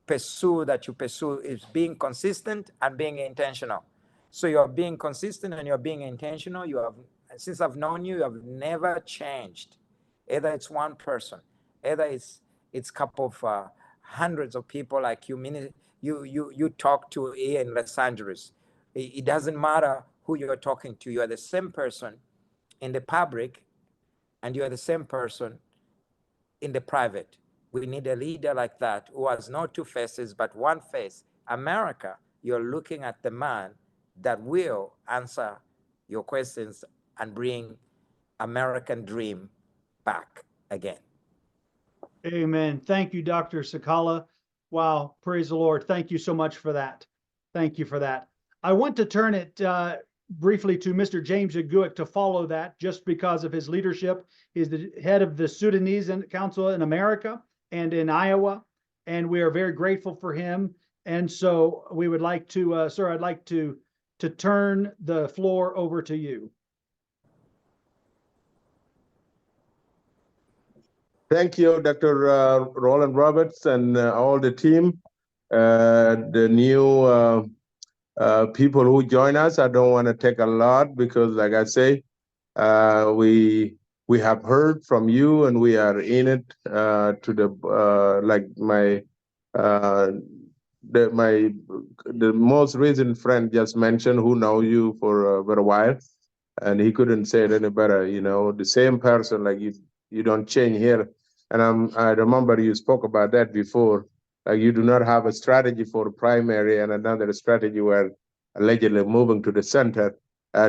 [SPEAKER 11] pursue that you pursue. Is being consistent and being intentional. So you're being consistent and you're being intentional. You have, since I've known you, you have never changed. Either it's one person, either it's couple of hundreds of people like you. You talk to here in Los Angeles. It doesn't matter who you're talking to. You are the same person in the public, and you are the same person in the private. We need a leader like that who has no two faces but one face. America, you're looking at the man that will answer your questions and bring American dream back again.
[SPEAKER 7] Amen. Thank you, Dr. Sakala. Wow, praise the Lord. Thank you so much for that. Thank you for that. I want to turn it briefly to Mr. James Aguic to follow that, just because of his leadership. He's the head of the Sudanese Council in America and in Iowa, and we are very grateful for him. And so we would like to, sir, I'd like to turn the floor over to you.
[SPEAKER 12] Thank you, Dr. Rollan Roberts and all the team, the new people who join us. I don't want to take a lot because, like I say, we have heard from you and we are in it to the like my the most recent friend just mentioned, who know you for a very while, and he couldn't say it any better. You know, the same person, like you don't change here. And I remember you spoke about that before. Like you do not have a strategy for the primary and another strategy where allegedly moving to the center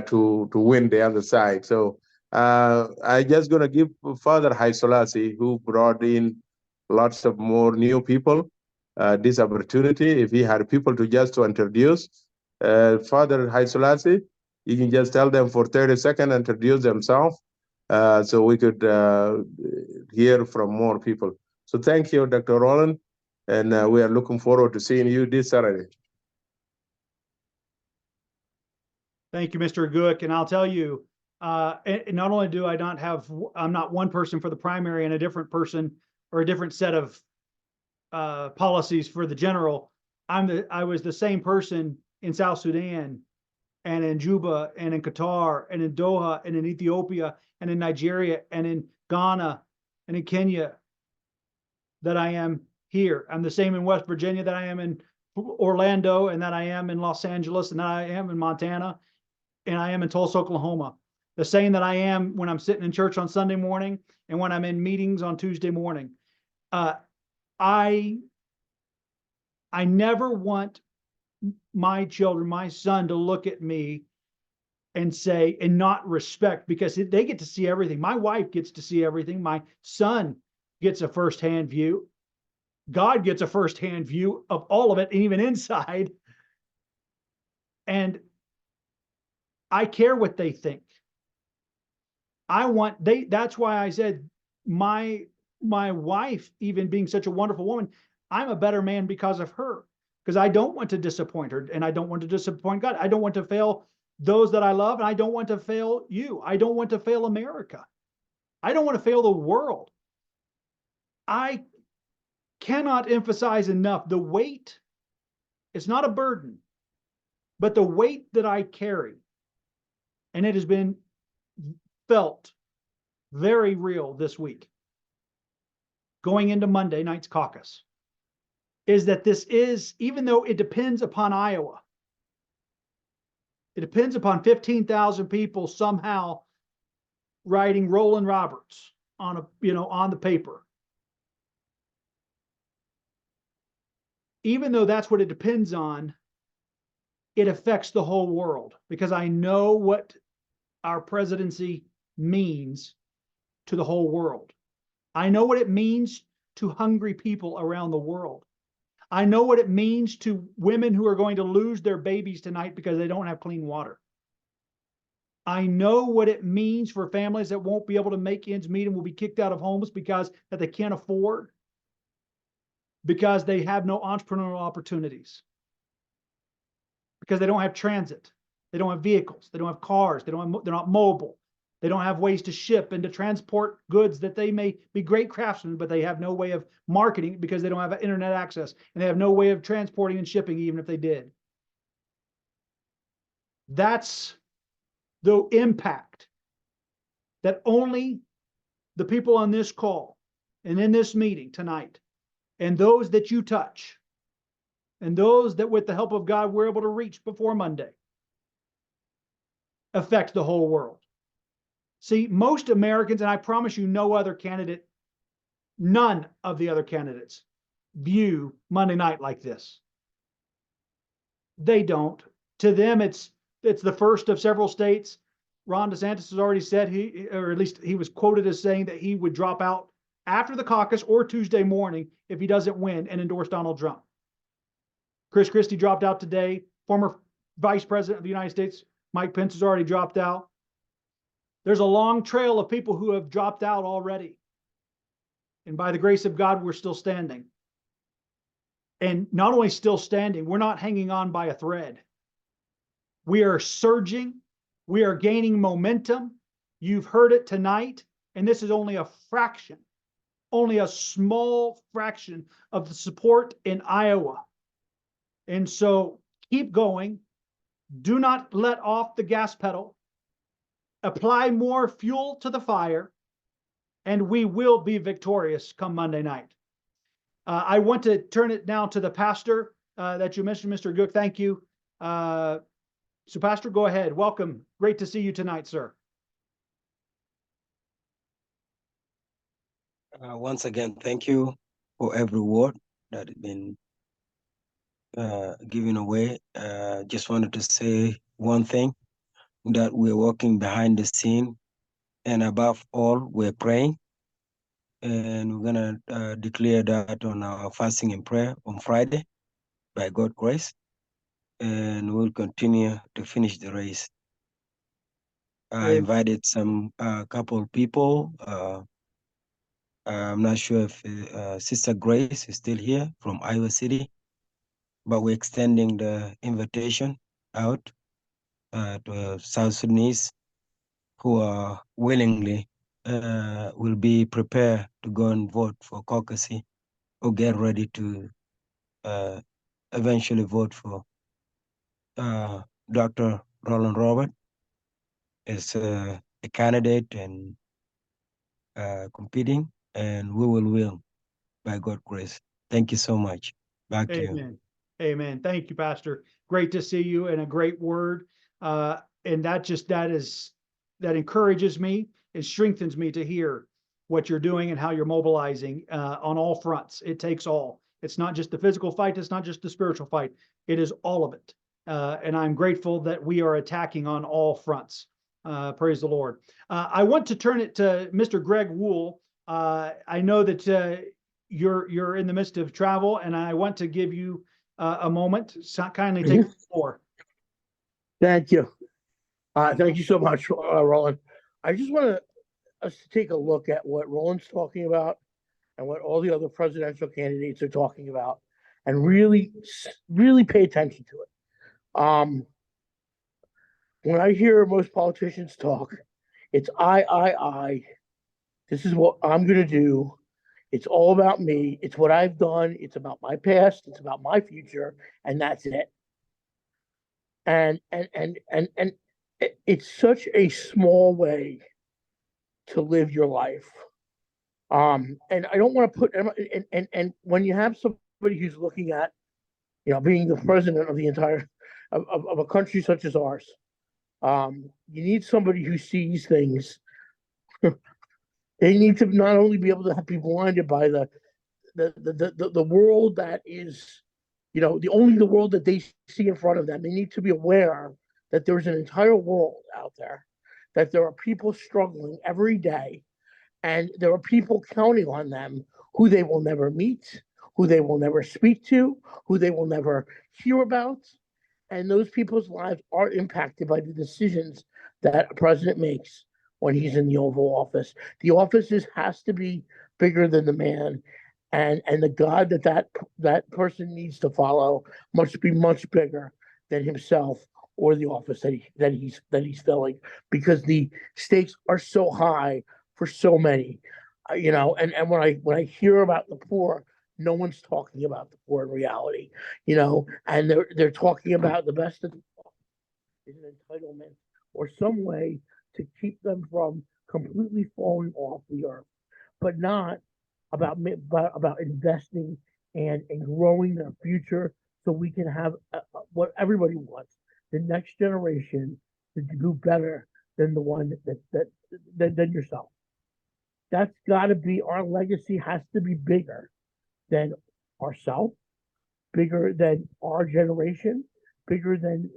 [SPEAKER 12] to win the other side. So I just gonna give Father Haile Selassie, who brought in lots of more new people, this opportunity. If he had people to introduce Father Haile Selassie, you can just tell them for 30 seconds, introduce themselves, so we could hear from more people. So thank you, Dr. Rollan, and we are looking forward to seeing you this Saturday.
[SPEAKER 7] Thank you, Mr. Aguic. And I'll tell you, not only do I'm not one person for the primary and a different person or a different set of policies for the general. I was the same person in South Sudan and in Juba and in Qatar and in Doha and in Ethiopia and in Nigeria and in Ghana and in Kenya that I am here. I'm the same in West Virginia that I am in Orlando, and that I am in Los Angeles, and that I am in Montana, and I am in Tulsa, Oklahoma. The same that I am when I'm sitting in church on Sunday morning and when I'm in meetings on Tuesday morning. I never want my children, my son, to look at me and say, and not respect, because they get to see everything. My wife gets to see everything. My son gets a firsthand view. God gets a firsthand view of all of it, even inside. And I care what they think. That's why I said my wife, even being such a wonderful woman, I'm a better man because of her, because I don't want to disappoint her, and I don't want to disappoint God. I don't want to fail those that I love, and I don't want to fail you. I don't want to fail America. I don't want to fail the world. I cannot emphasize enough the weight. It's not a burden, but the weight that I carry, and it has been felt very real this week, going into Monday night's caucus, is that this is, even though it depends upon Iowa, it depends upon 15,000 people somehow writing Rollan Roberts on the paper. Even though that's what it depends on, it affects the whole world, because I know what our presidency means to the whole world. I know what it means to hungry people around the world. I know what it means to women who are going to lose their babies tonight because they don't have clean water. I know what it means for families that won't be able to make ends meet and will be kicked out of homes because that they can't afford, because they have no entrepreneurial opportunities, because they don't have transit, they don't have vehicles, they don't have cars, they're not mobile, they don't have ways to ship and to transport goods that they may be great craftsmen, but they have no way of marketing because they don't have internet access, and they have no way of transporting and shipping even if they did. That's the impact that only the people on this call and in this meeting tonight, and those that you touch, and those that with the help of God we're able to reach before Monday, affect the whole world. See, most Americans, and I promise you no other candidate, none of the other candidates view Monday night like this. They don't. To them, it's the first of several states. Ron DeSantis has already said or at least he was quoted as saying that he would drop out after the caucus or Tuesday morning if he doesn't win and endorse Donald Trump. Chris Christie dropped out today. Former Vice President of the United States, Mike Pence, has already dropped out. There's a long trail of people who have dropped out already. And by the grace of God, we're still standing. And not only still standing, we're not hanging on by a thread. We are surging. We are gaining momentum. You've heard it tonight. And this is only a fraction, only a small fraction of the support in Iowa. And so keep going. Do not let off the gas pedal. Apply more fuel to the fire, and we will be victorious come Monday night. I want to turn it now to the pastor that you mentioned, Mr. Gook. Thank you. So Pastor, go ahead. Welcome. Great to see you tonight, sir.
[SPEAKER 13] Once again, thank you for every word that has been given away. Just wanted to say one thing, that we're working behind the scene, and above all, we're praying. And we're gonna declare that on our fasting and prayer on Friday, by God's grace, and we'll continue to finish the race. I invited some couple people. I'm not sure if Sister Grace is still here from Iowa City, but we're extending the invitation out to South Sudanese who are willingly will be prepared to go and vote for caucusy or get ready to eventually vote for Dr. Rollan Robert as a candidate and competing, and we will by God's grace. Thank you so much. Back to you.
[SPEAKER 7] Amen. Amen. Thank you, Pastor. Great to see you, and a great word. And that encourages me. It strengthens me to hear what you're doing and how you're mobilizing on all fronts. It takes all. It's not just the physical fight. It's not just the spiritual fight. It is all of it. And I'm grateful that we are attacking on all fronts. Praise the Lord. I want to turn it to Mr. Greg Wool. I know that you're in the midst of travel, and I want to give you a moment. So kindly take the floor.
[SPEAKER 14] Thank you. Thank you so much, Rollan. I just want us to take a look at what Rollan's talking about and what all the other presidential candidates are talking about, and really pay attention to it. When I hear most politicians talk, it's I. This is what I'm going to do. It's all about me. It's what I've done. It's about my past. It's about my future, and that's it. And it's such a small way to live your life. And I don't want to put and when you have somebody who's looking at, being the president of the entire of a country such as ours, you need somebody who sees things. They need to not only be able to be blinded by the world that is, the world that they see in front of them. They need to be aware that there's an entire world out there, that there are people struggling every day, and there are people counting on them who they will never meet, who they will never speak to, who they will never hear about. And those people's lives are impacted by the decisions that a president makes when he's in the Oval Office. The has to be bigger than the man, and the God that person needs to follow must be much bigger than himself or the office that he's filling, because the stakes are so high for so many. And when I hear about the poor, no one's talking about the poor in reality, and they're talking about the best of is an entitlement or some way to keep them from completely falling off the earth, but not about investing and growing their future so we can have what everybody wants, the next generation to do better than the one than yourself. That's got to be our legacy. Has to be bigger than ourselves, bigger than our generation, bigger than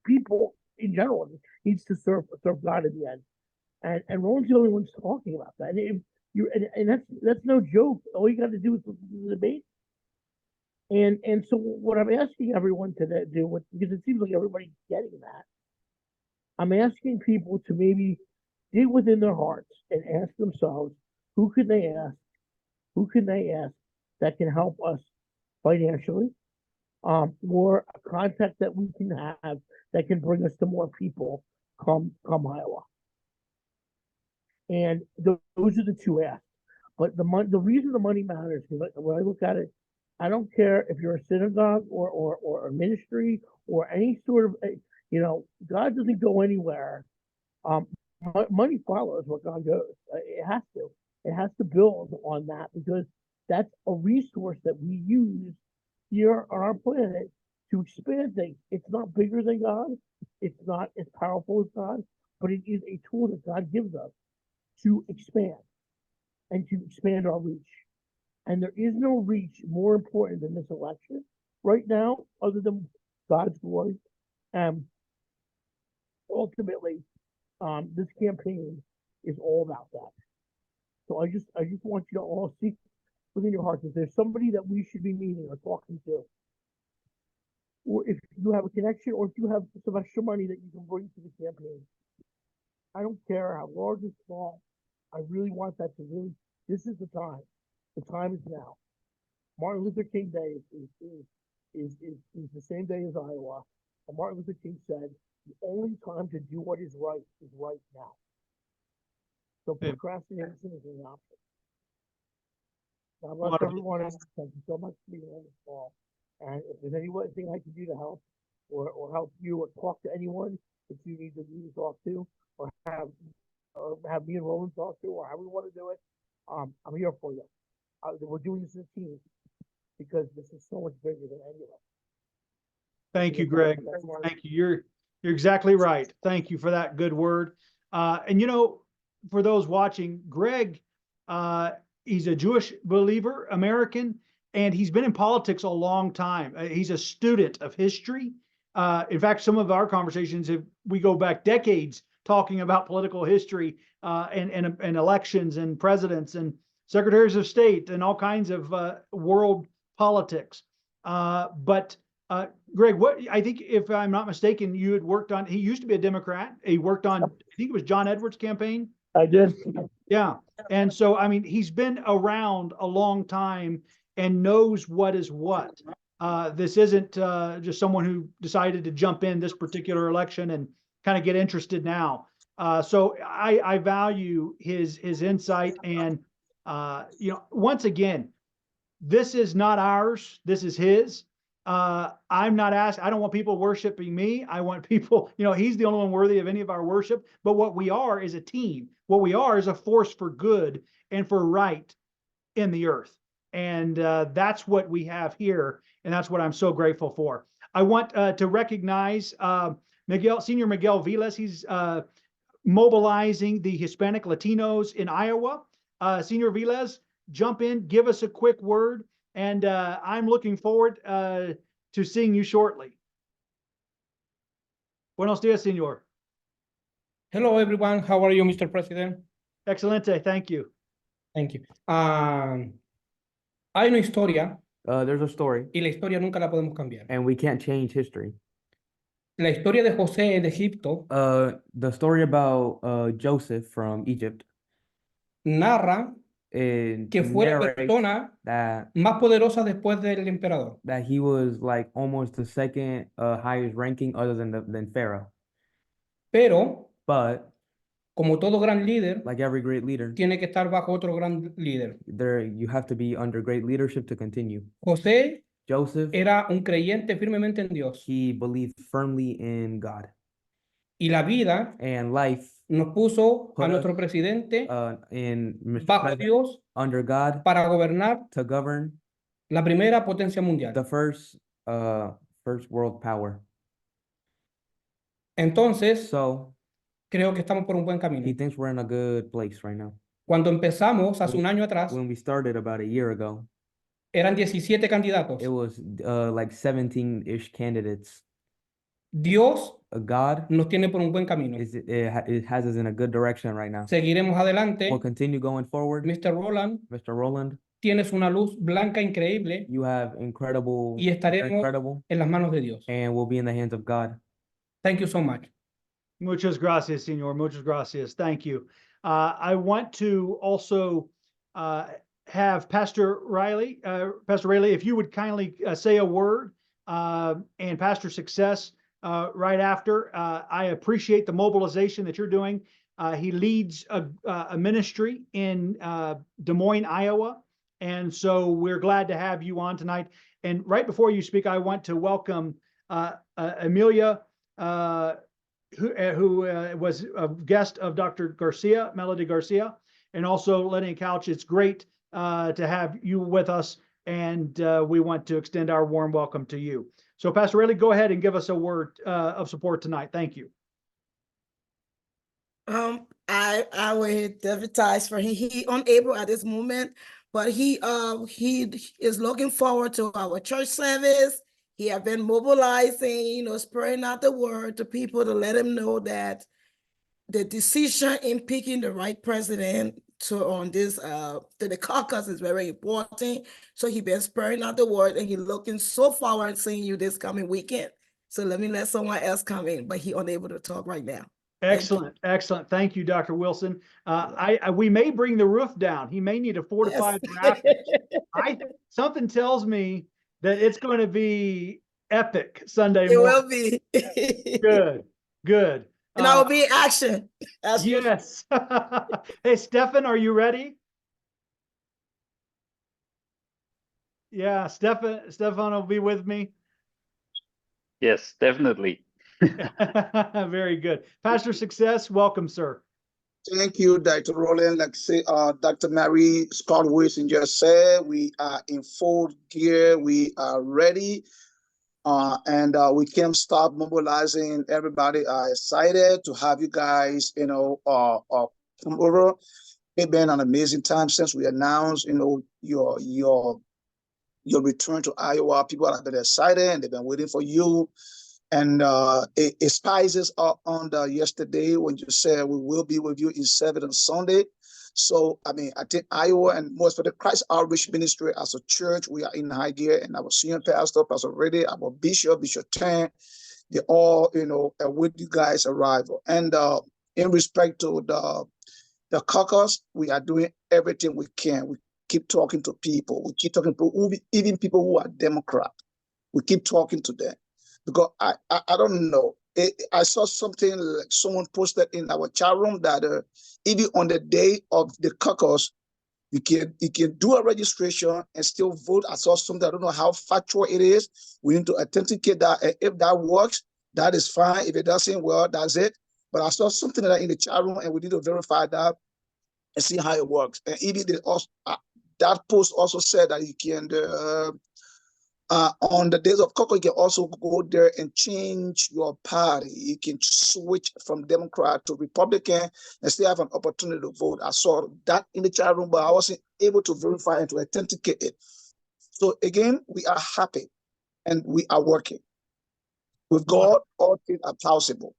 [SPEAKER 14] people in general. It needs to serve God in the end. And Rollan's the only one talking about that. And if you and that's no joke. All you got to do is listen to the debate. And so what I'm asking everyone to do, because it seems like everybody's getting that, I'm asking people to maybe dig within their hearts and ask themselves, who can they ask? Who can they ask that can help us financially, or a contact that we can have that can bring us to more people come Iowa? And those are the two asks. But the reason the money matters, because when I look at it, I don't care if you're a synagogue or a ministry or any sort of, God doesn't go anywhere. Money follows what God goes. It has to. It has to build on that, because that's a resource that we use here on our planet to expand things. It's not bigger than God. It's not as powerful as God, but it is a tool that God gives us to expand and to expand our reach. And there is no reach more important than this election right now, other than God's glory. Ultimately, this campaign is all about that. So I just want you to all seek within your hearts if there's somebody that we should be meeting or talking to, or if you have a connection, or if you have some extra money that you can bring to the campaign. I don't care how large or small. I really want that to really. This is the time. The time is now. Martin Luther King Day is the same day as Iowa, and Martin Luther King said, "The only time to do what is right now." So procrastination is an option. God bless everyone. Thank you so much for being on this call. And if there's anything I can do to help, or help you, or talk to anyone that you need to talk to, or have me and Rollan talk to, or how we want to do it, I'm here for you. We're doing this as a team because this is so much bigger than any of us.
[SPEAKER 7] Thank you, Greg. Thank you. You're exactly right. Thank you for that good word. And for those watching, Greg, he's a Jewish believer, American, and he's been in politics a long time. He's a student of history. In fact, some of our conversations, we go back decades talking about political history, and elections and presidents and secretaries of state and all kinds of world politics. But Greg, I think, if I'm not mistaken, you had worked on, he used to be a Democrat. He worked on, I think it was John Edwards' campaign.
[SPEAKER 14] I did.
[SPEAKER 7] Yeah. And so, I mean, he's been around a long time and knows what is what. This isn't just someone who decided to jump in this particular election and kind of get interested now. So I value his insight. And, once again, this is not ours. This is his. I'm not asked. I don't want people worshiping me. I want people, he's the only one worthy of any of our worship. But what we are is a team. What we are is a force for good and for right in the earth. And that's what we have here. And that's what I'm so grateful for. I want to recognize Senior Miguel Vilas. He's mobilizing the Hispanic Latinos in Iowa. Senior Vilas, jump in, give us a quick word. And I'm looking forward to seeing you shortly. Buenos dias, senor.
[SPEAKER 15] Hello, everyone. How are you, Mr. President?
[SPEAKER 7] Excelente. Thank you.
[SPEAKER 15] Thank you. Hay una historia
[SPEAKER 16] There's a story,
[SPEAKER 15] y la historia nunca la podemos cambiar.
[SPEAKER 16] and we can't change history.
[SPEAKER 15] La historia de José de Egipto
[SPEAKER 16] The story about Joseph from Egypt
[SPEAKER 15] narra que fue la
[SPEAKER 16] narrates
[SPEAKER 15] persona
[SPEAKER 16] that
[SPEAKER 15] más poderosa después del emperador.
[SPEAKER 16] he was like almost the second highest ranking other than Pharaoh.
[SPEAKER 15] Pero,
[SPEAKER 16] But
[SPEAKER 15] como todo gran líder,
[SPEAKER 16] like every great leader,
[SPEAKER 15] tiene que estar bajo otro gran líder.
[SPEAKER 16] you have to be under great leadership to continue.
[SPEAKER 15] José
[SPEAKER 16] Joseph,
[SPEAKER 15] era un creyente firmemente en Dios.
[SPEAKER 16] he believed firmly in God.
[SPEAKER 15] Y la vida
[SPEAKER 16] And life
[SPEAKER 15] nos puso
[SPEAKER 16] put
[SPEAKER 15] a
[SPEAKER 16] us
[SPEAKER 15] nuestro presidente
[SPEAKER 16] in Mr.
[SPEAKER 15] bajo
[SPEAKER 16] President,
[SPEAKER 15] Dios
[SPEAKER 16] under God,
[SPEAKER 15] para gobernar
[SPEAKER 16] to govern
[SPEAKER 15] la primera potencia mundial.
[SPEAKER 16] the first world power.
[SPEAKER 15] Entonces,
[SPEAKER 16] So
[SPEAKER 15] creo que estamos por un buen camino.
[SPEAKER 16] he thinks we're in a good place right now.
[SPEAKER 15] Cuando empezamos hace un año atrás,
[SPEAKER 16] When we started about a year ago,
[SPEAKER 15] eran 17 candidatos.
[SPEAKER 16] it was like 17-ish candidates.
[SPEAKER 15] Dios
[SPEAKER 16] God
[SPEAKER 15] nos tiene por un buen camino.
[SPEAKER 16] it has us in a good direction right now.
[SPEAKER 15] Seguiremos adelante.
[SPEAKER 16] We'll continue going forward.
[SPEAKER 15] Mr. Rollan,
[SPEAKER 16] Mr. Rolland,
[SPEAKER 15] tienes una luz blanca increíble
[SPEAKER 16] you have incredible,
[SPEAKER 15] y estaremos
[SPEAKER 16] incredible,
[SPEAKER 15] en las manos de Dios.
[SPEAKER 16] and we'll be in the hands of God.
[SPEAKER 15] Thank you so much.
[SPEAKER 7] Muchas gracias, Senor. Muchas gracias. Thank you. I want to also have Pastor Riley. Pastor Riley, if you would kindly say a word, and Pastor Success right after. I appreciate the mobilization that you're doing. He leads a ministry in Des Moines, Iowa. And so we're glad to have you on tonight. And right before you speak, I want to welcome Amelia, who was a guest of Dr. Garcia, Melody Garcia, and also Lenny Couch. It's great to have you with us, and we want to extend our warm welcome to you. So Pastor Riley, go ahead and give us a word of support tonight. Thank you.
[SPEAKER 6] I will advertise for him. He unable at this moment, but he is looking forward to our church service. He have been mobilizing, spreading out the word to people to let him know that the decision in picking the right president to the caucus is very important. So he been spreading out the word, and he looking so forward to seeing you this coming weekend. So let me let someone else come in, but he unable to talk right now.
[SPEAKER 7] Excellent, excellent. Thank you, Dr. Wilson. We may bring the roof down. He may need a fortified rafters. Something tells me that it's going to be epic Sunday morning.
[SPEAKER 6] It will be.
[SPEAKER 7] Good, good.
[SPEAKER 6] And I will be in action.
[SPEAKER 7] Yes. Hey, Stefan, are you ready? Yeah, Stefan will be with me.
[SPEAKER 17] Yes, definitely.
[SPEAKER 7] Very good. Pastor Success, welcome, sir.
[SPEAKER 18] Thank you, Dr. Rollan. Like say, Dr. Mary Scott Wilson just said, we are in full gear. We are ready. And we can't stop mobilizing. Everybody are excited to have you guys, come over. It's been an amazing time since we announced, your return to Iowa. People have been excited and they've been waiting for you. And it spices up on yesterday when you said we will be with you in 7 on Sunday. So, I think Iowa and most for the Christ Outreach Ministry as a church, we are in high gear, and our senior pastor, Pastor Reddy, our Bishop Tan, they all, with you guys' arrival. And in respect to the caucus, we are doing everything we can. We keep talking to people. We keep talking to people, even people who are Democrat. We keep talking to them. Because I don't know. I saw something like someone posted in our chat room that even on the day of the caucus, you can do a registration and still vote. I saw something, I don't know how factual it is. We need to authenticate that. And if that works, that is fine. If it doesn't, well, that's it. But I saw something like that in the chat room, and we need to verify that and see how it works. And even that post also said that you can on the days of caucus, you can also go there and change your party. You can switch from Democrat to Republican and still have an opportunity to vote. I saw that in the chat room, but I wasn't able to verify and to authenticate it. So again, we are happy and we are working. With God, all things are possible.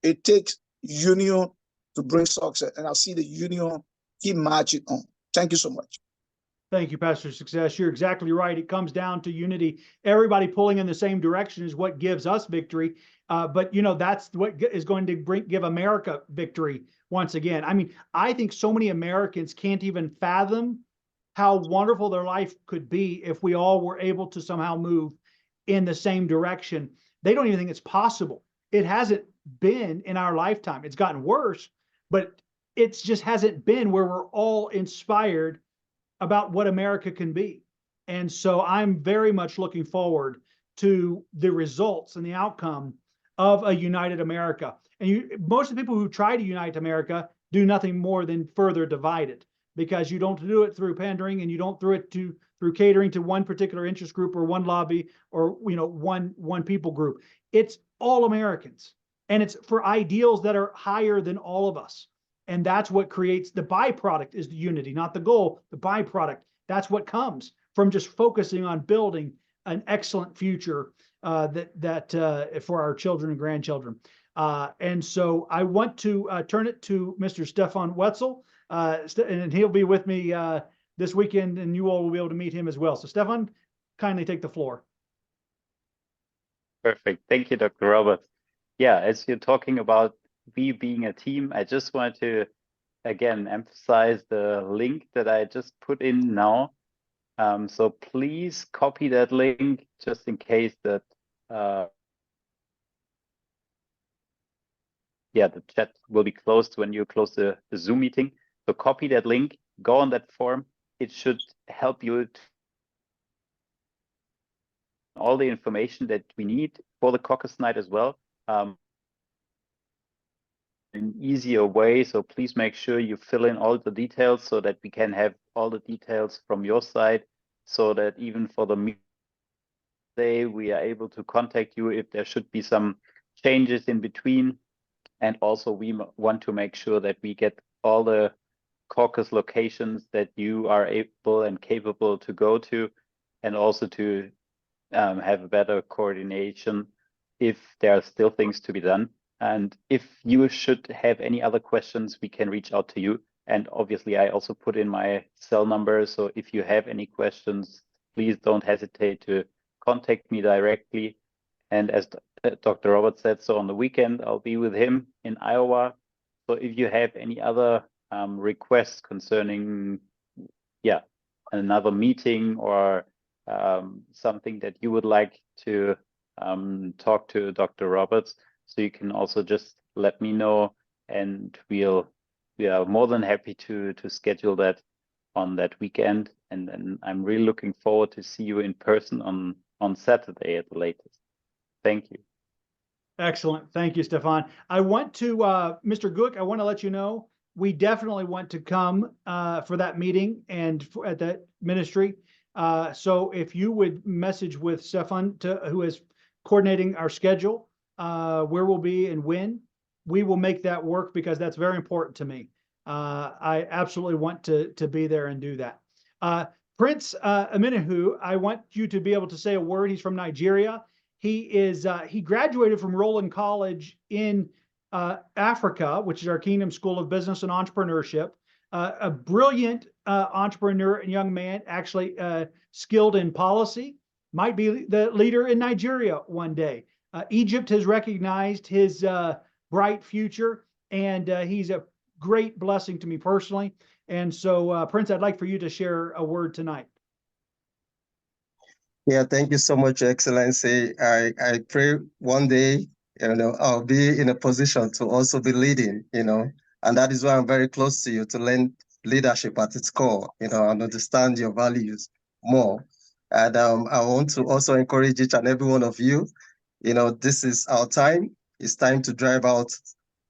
[SPEAKER 18] It takes union to bring success, and I see the union keep marching on. Thank you so much.
[SPEAKER 7] Thank you, Pastor Success. You're exactly right. It comes down to unity. Everybody pulling in the same direction is what gives us victory. But you know, that's what is going to give America victory once again. I mean, I think so many Americans can't even fathom how wonderful their life could be if we all were able to somehow move in the same direction. They don't even think it's possible. It hasn't been in our lifetime. It's gotten worse, but it just hasn't been where we're all inspired about what America can be. And so I'm very much looking forward to the results and the outcome of a united America. And most of the people who try to unite America do nothing more than further divide it, because you don't do it through pandering, and you don't do it through catering to one particular interest group or one lobby or one people group. It's all Americans, and it's for ideals that are higher than all of us. And that's what creates the byproduct is the unity, not the goal, the byproduct. That's what comes from just focusing on building an excellent future for our children and grandchildren. And so I want to turn it to Mr. Stefan Wetzel, and he'll be with me this weekend, and you all will be able to meet him as well. So Stefan, kindly take the floor.
[SPEAKER 17] Perfect. Thank you, Dr. Roberts. Yeah, as you're talking about we being a team, I just wanted to again emphasize the link that I just put in now. So please copy that link just in case that the chat will be closed when you close the Zoom meeting. So copy that link, go on that form. It should help you to all the information that we need for the caucus night as well. An easier way, so please make sure you fill in all the details so that we can have all the details from your side, so that even for the day we are able to contact you if there should be some changes in between. And also we want to make sure that we get all the caucus locations that you are able and capable to go to, and also to have a better coordination if there are still things to be done. And if you should have any other questions, we can reach out to you. And obviously, I also put in my cell number. So if you have any questions, please don't hesitate to contact me directly. And as Dr. Roberts said, so on the weekend, I'll be with him in Iowa. So if you have any other requests concerning, another meeting or something that you would like to talk to Dr. Roberts, so you can also just let me know, and we are more than happy to schedule that on that weekend. And then I'm really looking forward to see you in person on Saturday at the latest. Thank you.
[SPEAKER 7] Excellent. Thank you, Stefan. I want to, Mr. Gook, I want to let you know, we definitely want to come for that meeting and at that ministry. So if you would message with Stefan, who is coordinating our schedule, where we'll be and when, we will make that work, because that's very important to me. I absolutely want to be there and do that. Prince Aminihu, I want you to be able to say a word. He's from Nigeria. He graduated from Rollan College in Africa, which is our Kingdom School of Business and Entrepreneurship. A brilliant entrepreneur and young man, actually skilled in policy, might be the leader in Nigeria one day. Egypt has recognized his bright future, and he's a great blessing to me personally. And so, Prince, I'd like for you to share a word tonight.
[SPEAKER 19] Yeah, thank you so much, Excellency. I pray one day, I'll be in a position to also be leading, and that is why I'm very close to you, to learn leadership at its core, and understand your values more. And I want to also encourage each and every one of you, this is our time. It's time to drive out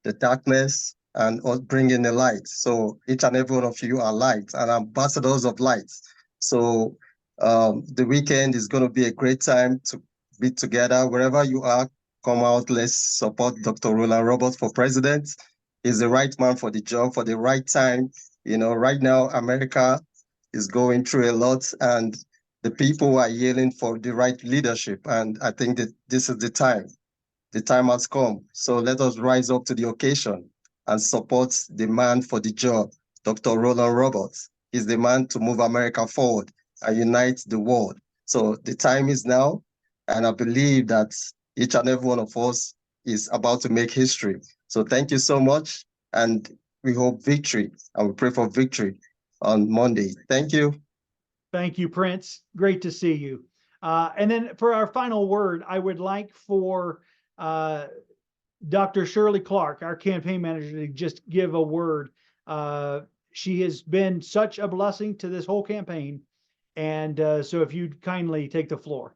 [SPEAKER 19] the darkness and bring in the light. So each and every one of you are light and ambassadors of light. So the weekend is going to be a great time to be together. Wherever you are, come out. Let's support Dr. Rollan Roberts for president. He's the right man for the job, for the right time. Right now, America is going through a lot, and the people are yelling for the right leadership. And I think that this is the time. The time has come. So let us rise up to the occasion and support the man for the job, Dr. Rollan Roberts. is the man to move America forward and unite the world. So the time is now, and I believe that each and every one of us is about to make history. So thank you so much, and we hope victory, and we pray for victory on Monday. Thank you.
[SPEAKER 7] Thank you, Prince. Great to see you. And then for our final word, I would like for Dr. Shirley Clark, our campaign manager, to just give a word. She has been such a blessing to this whole campaign. And so if you'd kindly take the floor.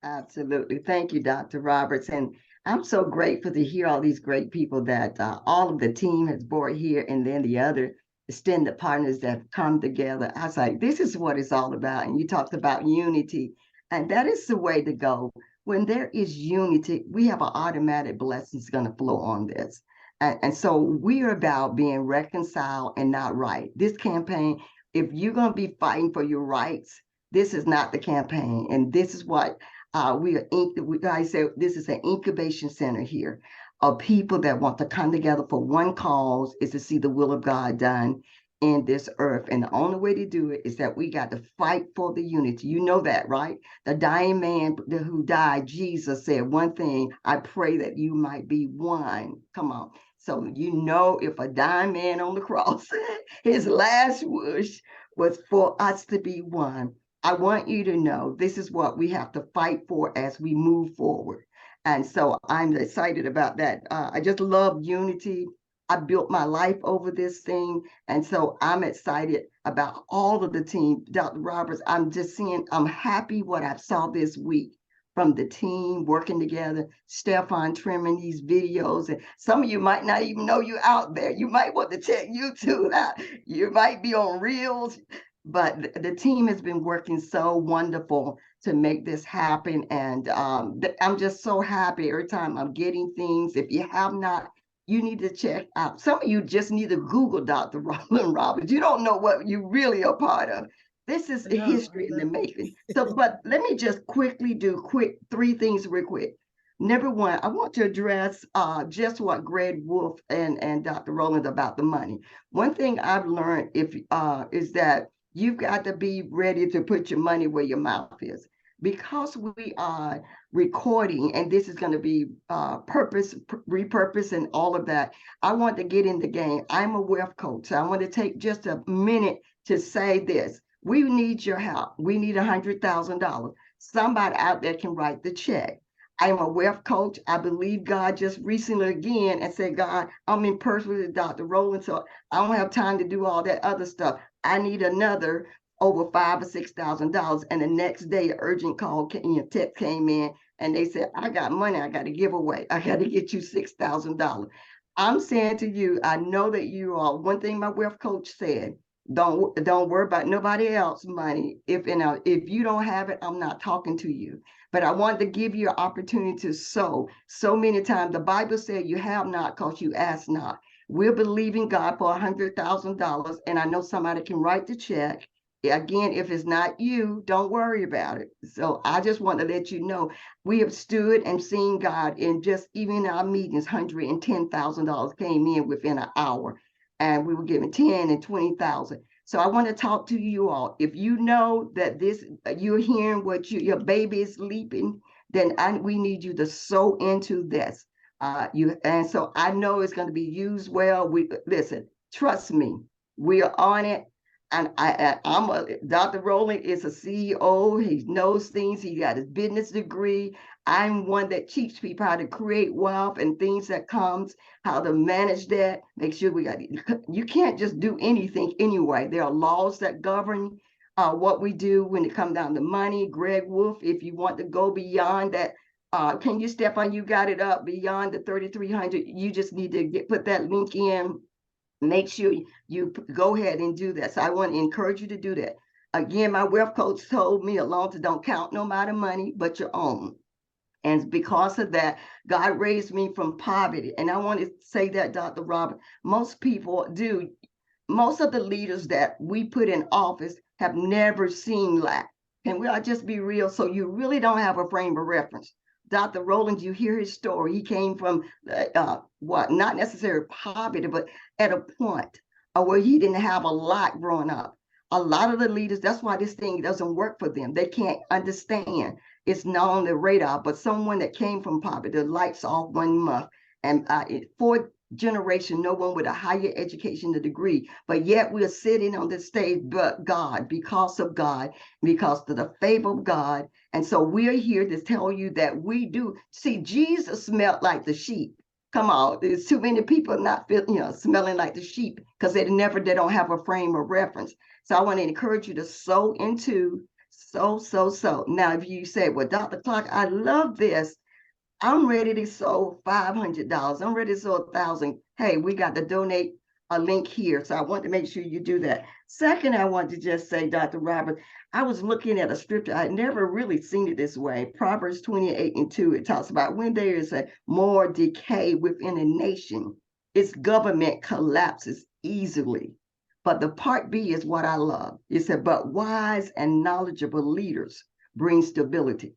[SPEAKER 20] Absolutely. Thank you, Dr. Roberts. And I'm so grateful to hear all these great people that all of the team has brought here, and then the other extended partners that have come together. I was like, this is what it's all about. And you talked about unity, and that is the way to go. When there is unity, we have an automatic blessings going to flow on this. And so we are about being reconciled and not right. This campaign, if you're going to be fighting for your rights, this is not the campaign. And this is what I say, this is an incubation center here of people that want to come together for one cause, is to see the will of God done in this earth. And the only way to do it is that we got to fight for the unity. You know that, right? The dying man who died, Jesus said one thing: I pray that you might be one. Come on. So you know, if a dying man on the cross, his last wish was for us to be one. I want you to know this is what we have to fight for as we move forward. And so I'm excited about that. I just love unity. I built my life over this thing. And so I'm excited about all of the team. Dr. Roberts, I'm happy what I saw this week from the team working together, Stefan trimming these videos. And some of you might not even know you're out there. You might want to check YouTube out. You might be on Reels. But the team has been working so wonderful to make this happen. And I'm just so happy every time I'm getting things. If you have not, you need to check out. Some of you just need to Google Dr. Rollan Roberts. You don't know what you really are part of. This is history in the making. So, but let me just quickly do three things real quick. Number one, I want to address just what Greg Wolf and Dr. Rollan about the money. One thing I've learned is that you've got to be ready to put your money where your mouth is. Because we are recording, and this is going to be repurposed and all of that, I want to get in the game. I'm a wealth coach. So I want to take just a minute to say this. We need your help. We need $100,000. Somebody out there can write the check. I am a wealth coach. I believe God just recently again and said, God, I'm in person with Dr. Rollan, so I don't have time to do all that other stuff. I need another over $5,000 or $6,000. And the next day, an urgent call text came in, and they said, I got money I got to give away. I got to get you $6,000. I'm saying to you, I know that you are. One thing my wealth coach said, don't worry about nobody else's money. If you don't have it, I'm not talking to you. But I wanted to give you an opportunity to sow. So many times the Bible said you have not because you ask not. We're believing God for $100,000, and I know somebody can write the check. Again, if it's not you, don't worry about it. So I just want to let you know, we have stood and seen God in just even in our meetings, $110,000 came in within an hour, and we were giving 10 and 20,000. So I want to talk to you all. If you know that you're hearing what your baby is leaping, then we need you to sow into this. And so I know it's going to be used well. Listen, trust me, we are on it. And Dr. Rollan is a CEO. He knows things. He got his business degree. I'm one that teaches people how to create wealth and things that comes, how to manage that. Make sure you can't just do anything anyway. There are laws that govern what we do when it comes down to money. Greg Wolf, if you want to go beyond that, can you, Stefan, you got it up beyond the 3,300. You just need to put that link in. Make sure you go ahead and do that. So I want to encourage you to do that. Again, my wealth coach told me along to don't count no amount of money but your own. And because of that, God raised me from poverty. And I want to say that, Dr. Robert, most people do. Most of the leaders that we put in office have never seen lack. And we'll just be real. So you really don't have a frame of reference. Dr. Rollan, you hear his story. He came from not necessarily poverty, but at a point where he didn't have a lot growing up. A lot of the leaders, that's why this thing doesn't work for them. They can't understand. It's not on the radar, but someone that came from poverty, the lights off 1 month, and fourth generation, no one with a higher education, a degree, but yet we are sitting on this stage, but God, because of God, because of the favor of God. And so we're here to tell you that we do. See, Jesus smelled like the sheep. Come on, there's too many people not smelling like the sheep because they don't have a frame of reference. So I want to encourage you to sow into, sow. Now, if you say, well, Dr. Clark, I love this. I'm ready to sow $500. I'm ready to sow 1,000. Hey, we got to donate a link here. So I want to make sure you do that. Second, I want to just say, Dr. Robert, I was looking at a scripture. I'd never really seen it this way. Proverbs 28:2, it talks about when there is a more decay within a nation, its government collapses easily. But the part B is what I love. It said, but wise and knowledgeable leaders bring stability.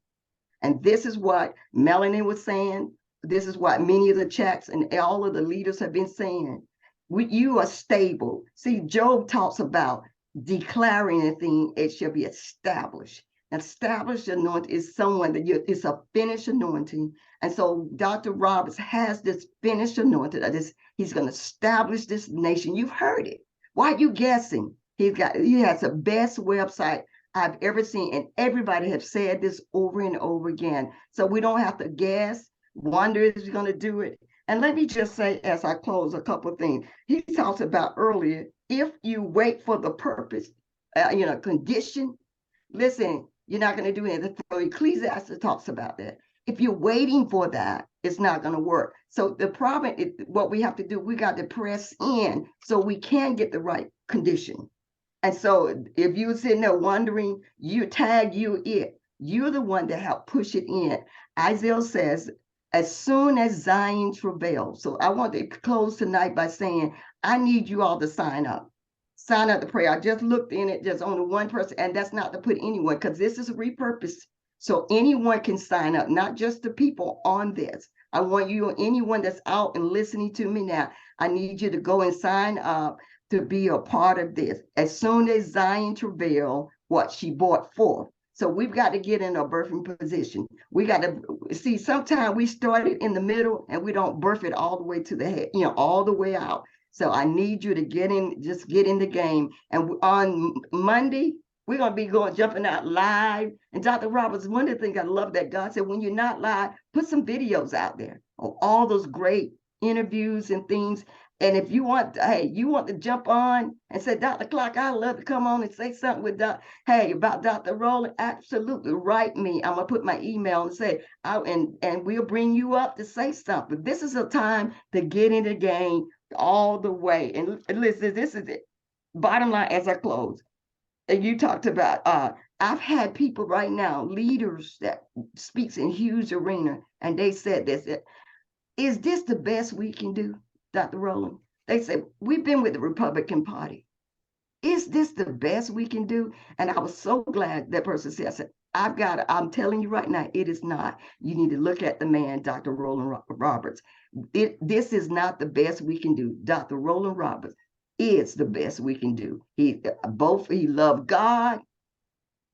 [SPEAKER 20] And this is what Melanie was saying. This is what many of the chats and all of the leaders have been saying. You are stable. See, Job talks about declaring a thing, it shall be established. Established anointing is someone that it's a finished anointing. And so Dr. Roberts has this finished anointing. He's going to establish this nation. You've heard it. Why are you guessing? He has the best website I've ever seen, and everybody have said this over and over again. So we don't have to guess, wonder if he's going to do it. And let me just say, as I close, a couple of things. He talked about earlier, if you wait for the purpose, condition, listen, you're not going to do anything. So Ecclesiastes talks about that. If you're waiting for that, it's not going to work. So the problem is what we have to do, we got to press in so we can get the right condition. And so if you're sitting there wondering, you're the one that helped push it in. Isaiah says, as soon as Zion travails. So I want to close tonight by saying, I need you all to sign up. Sign up to pray. I just looked in it, there's only one person, and that's not to put anyone, because this is repurposed. So anyone can sign up, not just the people on this. I want you, anyone that's out and listening to me now, I need you to go and sign up to be a part of this. As soon as Zion travail, what she brought forth. So we've got to get in a birthing position. We got to see, sometimes we start it in the middle and we don't birth it all the way to the head, all the way out. So I need you to get in the game. And on Monday, we're going to be jumping out live. And Dr. Roberts, one of the things I love that God said, when you're not live, put some videos out there of all those great interviews and things. And if you want, you want to jump on and say, Dr. Clark, I'd love to come on and say something with about Dr. Rollan, absolutely, write me. I'm going to put my email and say, and we'll bring you up to say something. This is a time to get in the game all the way. And listen, this is it. Bottom line, as I close, and you talked about, I've had people right now, leaders that speaks in huge arena, and they said this, is this the best we can do, Dr. Rollan? They said, we've been with the Republican Party. Is this the best we can do? And I was so glad that person said, I said, I'm telling you right now, it is not. You need to look at the man, Dr. Rollan Roberts. This is not the best we can do. Dr. Rollan Roberts is the best we can do. He loved God,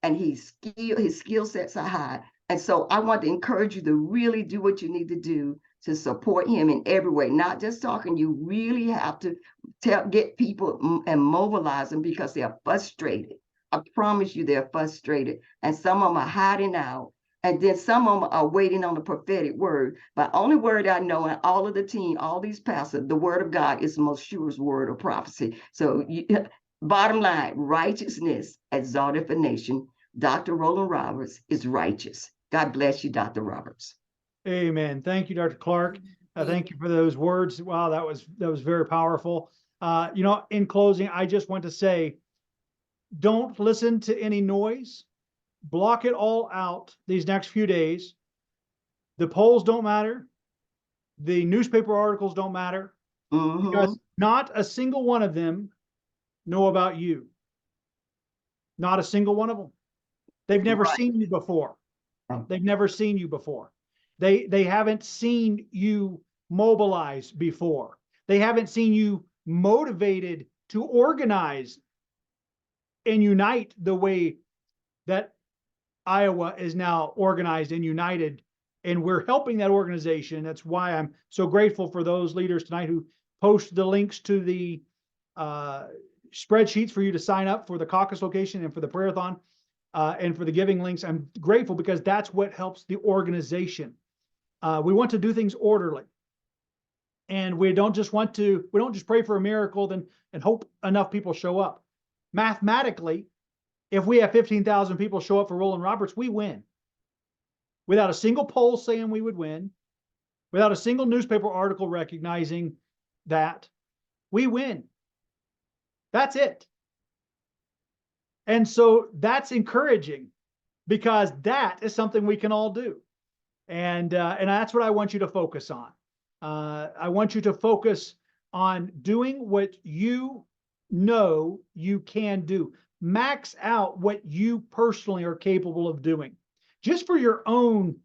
[SPEAKER 20] and his skill sets are high. And so I want to encourage you to really do what you need to do to support him in every way, not just talking. You really have to get people and mobilize them, because they are frustrated. I promise you they're frustrated. And some of them are hiding out. And then some of them are waiting on the prophetic word. But only word I know, and all of the team, all these pastors, the word of God is the most surest word of prophecy. So bottom line, righteousness exalted a nation. Dr. Rollan Roberts is righteous. God bless you, Dr. Roberts.
[SPEAKER 7] Amen. Thank you, Dr. Clark. Thank you for those words. Wow, that was very powerful. In closing, I just want to say, don't listen to any noise. Block it all out these next few days. The polls don't matter. The newspaper articles don't matter, because not a single one of them know about you. Not a single one of them. They've never seen you before. They've never seen you before. They haven't seen you mobilize before. They haven't seen you motivated to organize and unite the way that Iowa is now organized and united, and we're helping that organization. That's why I'm so grateful for those leaders tonight who post the links to the spreadsheets for you to sign up for the caucus location and for the prayer-a-thon and for the giving links. I'm grateful because that's what helps the organization. We want to do things orderly. And we don't just pray for a miracle and hope enough people show up. Mathematically, if we have 15,000 people show up for Rollan Roberts, we win. Without a single poll saying we would win, without a single newspaper article recognizing that, we win. That's it. And so that's encouraging because that is something we can all do. And that's what I want you to focus on. I want you to focus on doing what you know you can do. Max out what you personally are capable of doing, just for your own,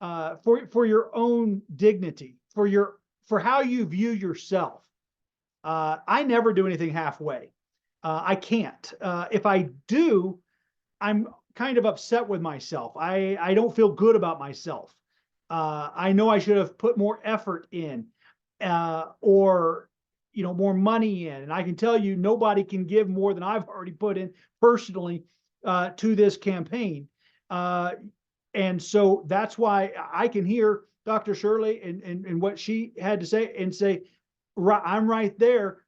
[SPEAKER 7] for your own dignity, for how you view yourself. I never do anything halfway. I can't. If I do, I'm kind of upset with myself. I don't feel good about myself. I know I should have put more effort in, or more money in. And I can tell you, nobody can give more than I've already put in personally to this campaign. And so that's why I can hear Dr. Shirley and what she had to say and say, I'm right there.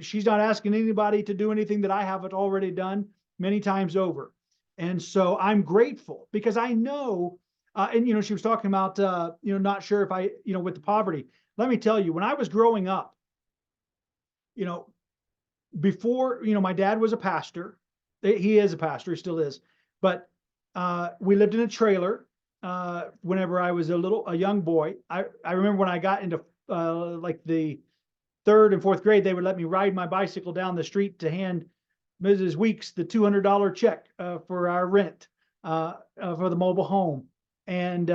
[SPEAKER 7] She's not asking anybody to do anything that I haven't already done many times over. And so I'm grateful because I know, and she was talking about, not sure if I, with the poverty. Let me tell you, when I was growing up, before, my dad was a pastor. He is a pastor, he still is. But we lived in a trailer whenever I was a young boy. I remember when I got into like the 3rd and 4th grade, they would let me ride my bicycle down the street to hand Mrs. Weeks the $200 check for our rent for the mobile home. And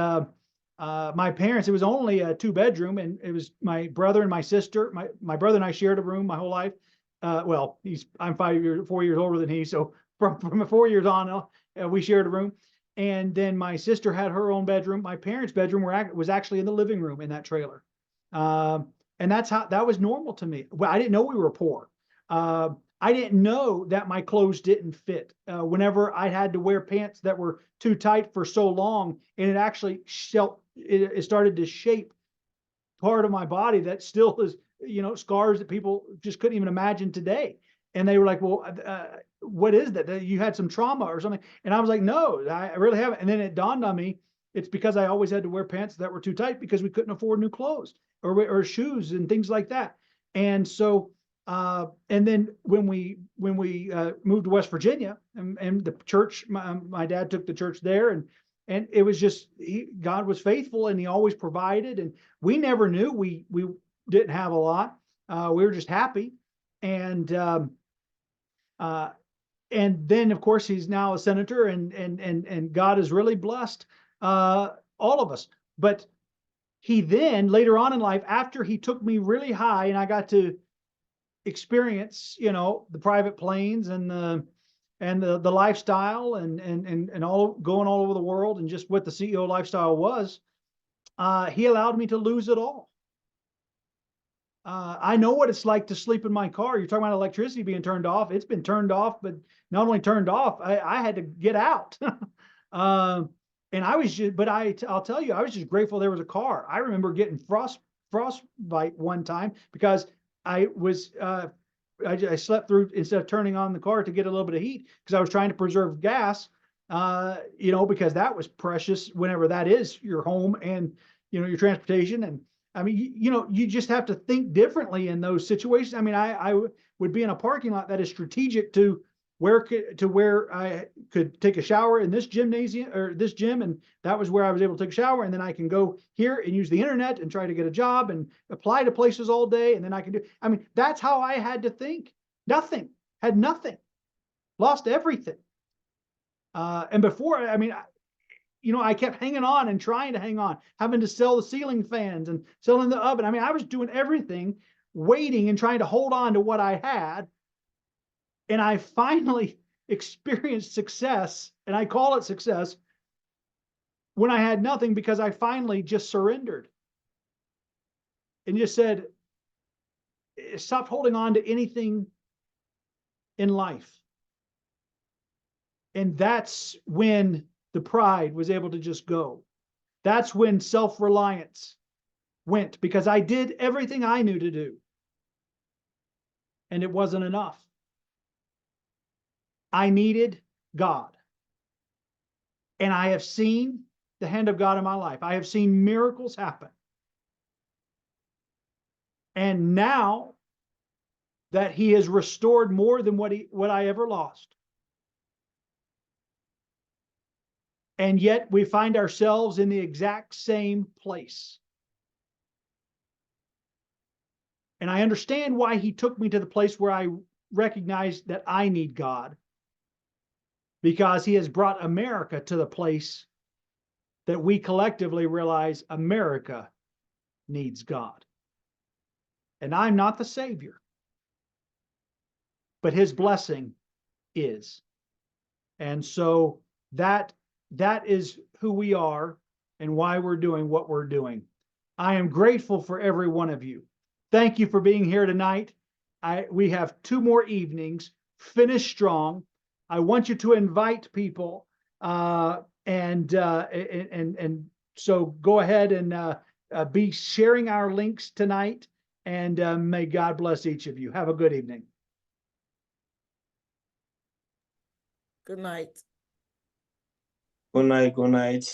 [SPEAKER 7] my parents, it was only a 2-bedroom, and it was my brother and my sister. My brother and I shared a room my whole life. Well, I'm 4 years older than he, so from 4 years on, we shared a room. And then my sister had her own bedroom. My parents' bedroom was actually in the living room in that trailer. And that was normal to me. Well, I didn't know we were poor. I didn't know that my clothes didn't fit. Whenever I had to wear pants that were too tight for so long, and it actually it started to shape part of my body that still is, scars that people just couldn't even imagine today. And they were like, well, what is that? You had some trauma or something? And I was like, no, I really haven't. And then it dawned on me, it's because I always had to wear pants that were too tight because we couldn't afford new clothes or shoes and things like that. And so, and then when we moved to West Virginia and the church, my dad took the church there, and it was just, God was faithful and he always provided. And we never knew we didn't have a lot. We were just happy. And then of course he's now a senator, and God has really blessed all of us. But he then later on in life, after he took me really high and I got to experience, the private planes and the lifestyle and all going all over the world and just what the CEO lifestyle was, he allowed me to lose it all. I know what it's like to sleep in my car. You're talking about electricity being turned off. It's been turned off, but not only turned off, I had to get out. And I was just, but I'll tell you, I was just grateful there was a car. I remember getting frostbite one time because I slept through instead of turning on the car to get a little bit of heat because I was trying to preserve gas, because that was precious whenever that is your home and, your transportation. And I mean, you just have to think differently in those situations. I mean, I would be in a parking lot that is strategic to where I could take a shower in this gymnasium or this gym. And that was where I was able to take a shower. And then I can go here and use the internet and try to get a job and apply to places all day. And then I can that's how I had to think. Had nothing, lost everything. And before, I kept hanging on and trying to hang on, having to sell the ceiling fans and selling the oven. I was doing everything, waiting and trying to hold on to what I had. And I finally experienced success, and I call it success, when I had nothing, because I finally just surrendered and just said, stop holding on to anything in life. And that's when the pride was able to just go. That's when self-reliance went, because I did everything I knew to do. And it wasn't enough. I needed God. And I have seen the hand of God in my life. I have seen miracles happen. And now that he has restored more than what I ever lost. And yet we find ourselves in the exact same place. And I understand why he took me to the place where I recognize that I need God, because he has brought America to the place that we collectively realize America needs God. And I'm not the Savior, but his blessing is. And so that is who we are and why we're doing what we're doing. I am grateful for every one of you. Thank you for being here tonight. We have 2 more evenings. Finish strong. I want you to invite people, and so go ahead and be sharing our links tonight. And may God bless each of you. Have a good evening.
[SPEAKER 6] Good night.
[SPEAKER 13] Good night. Good night.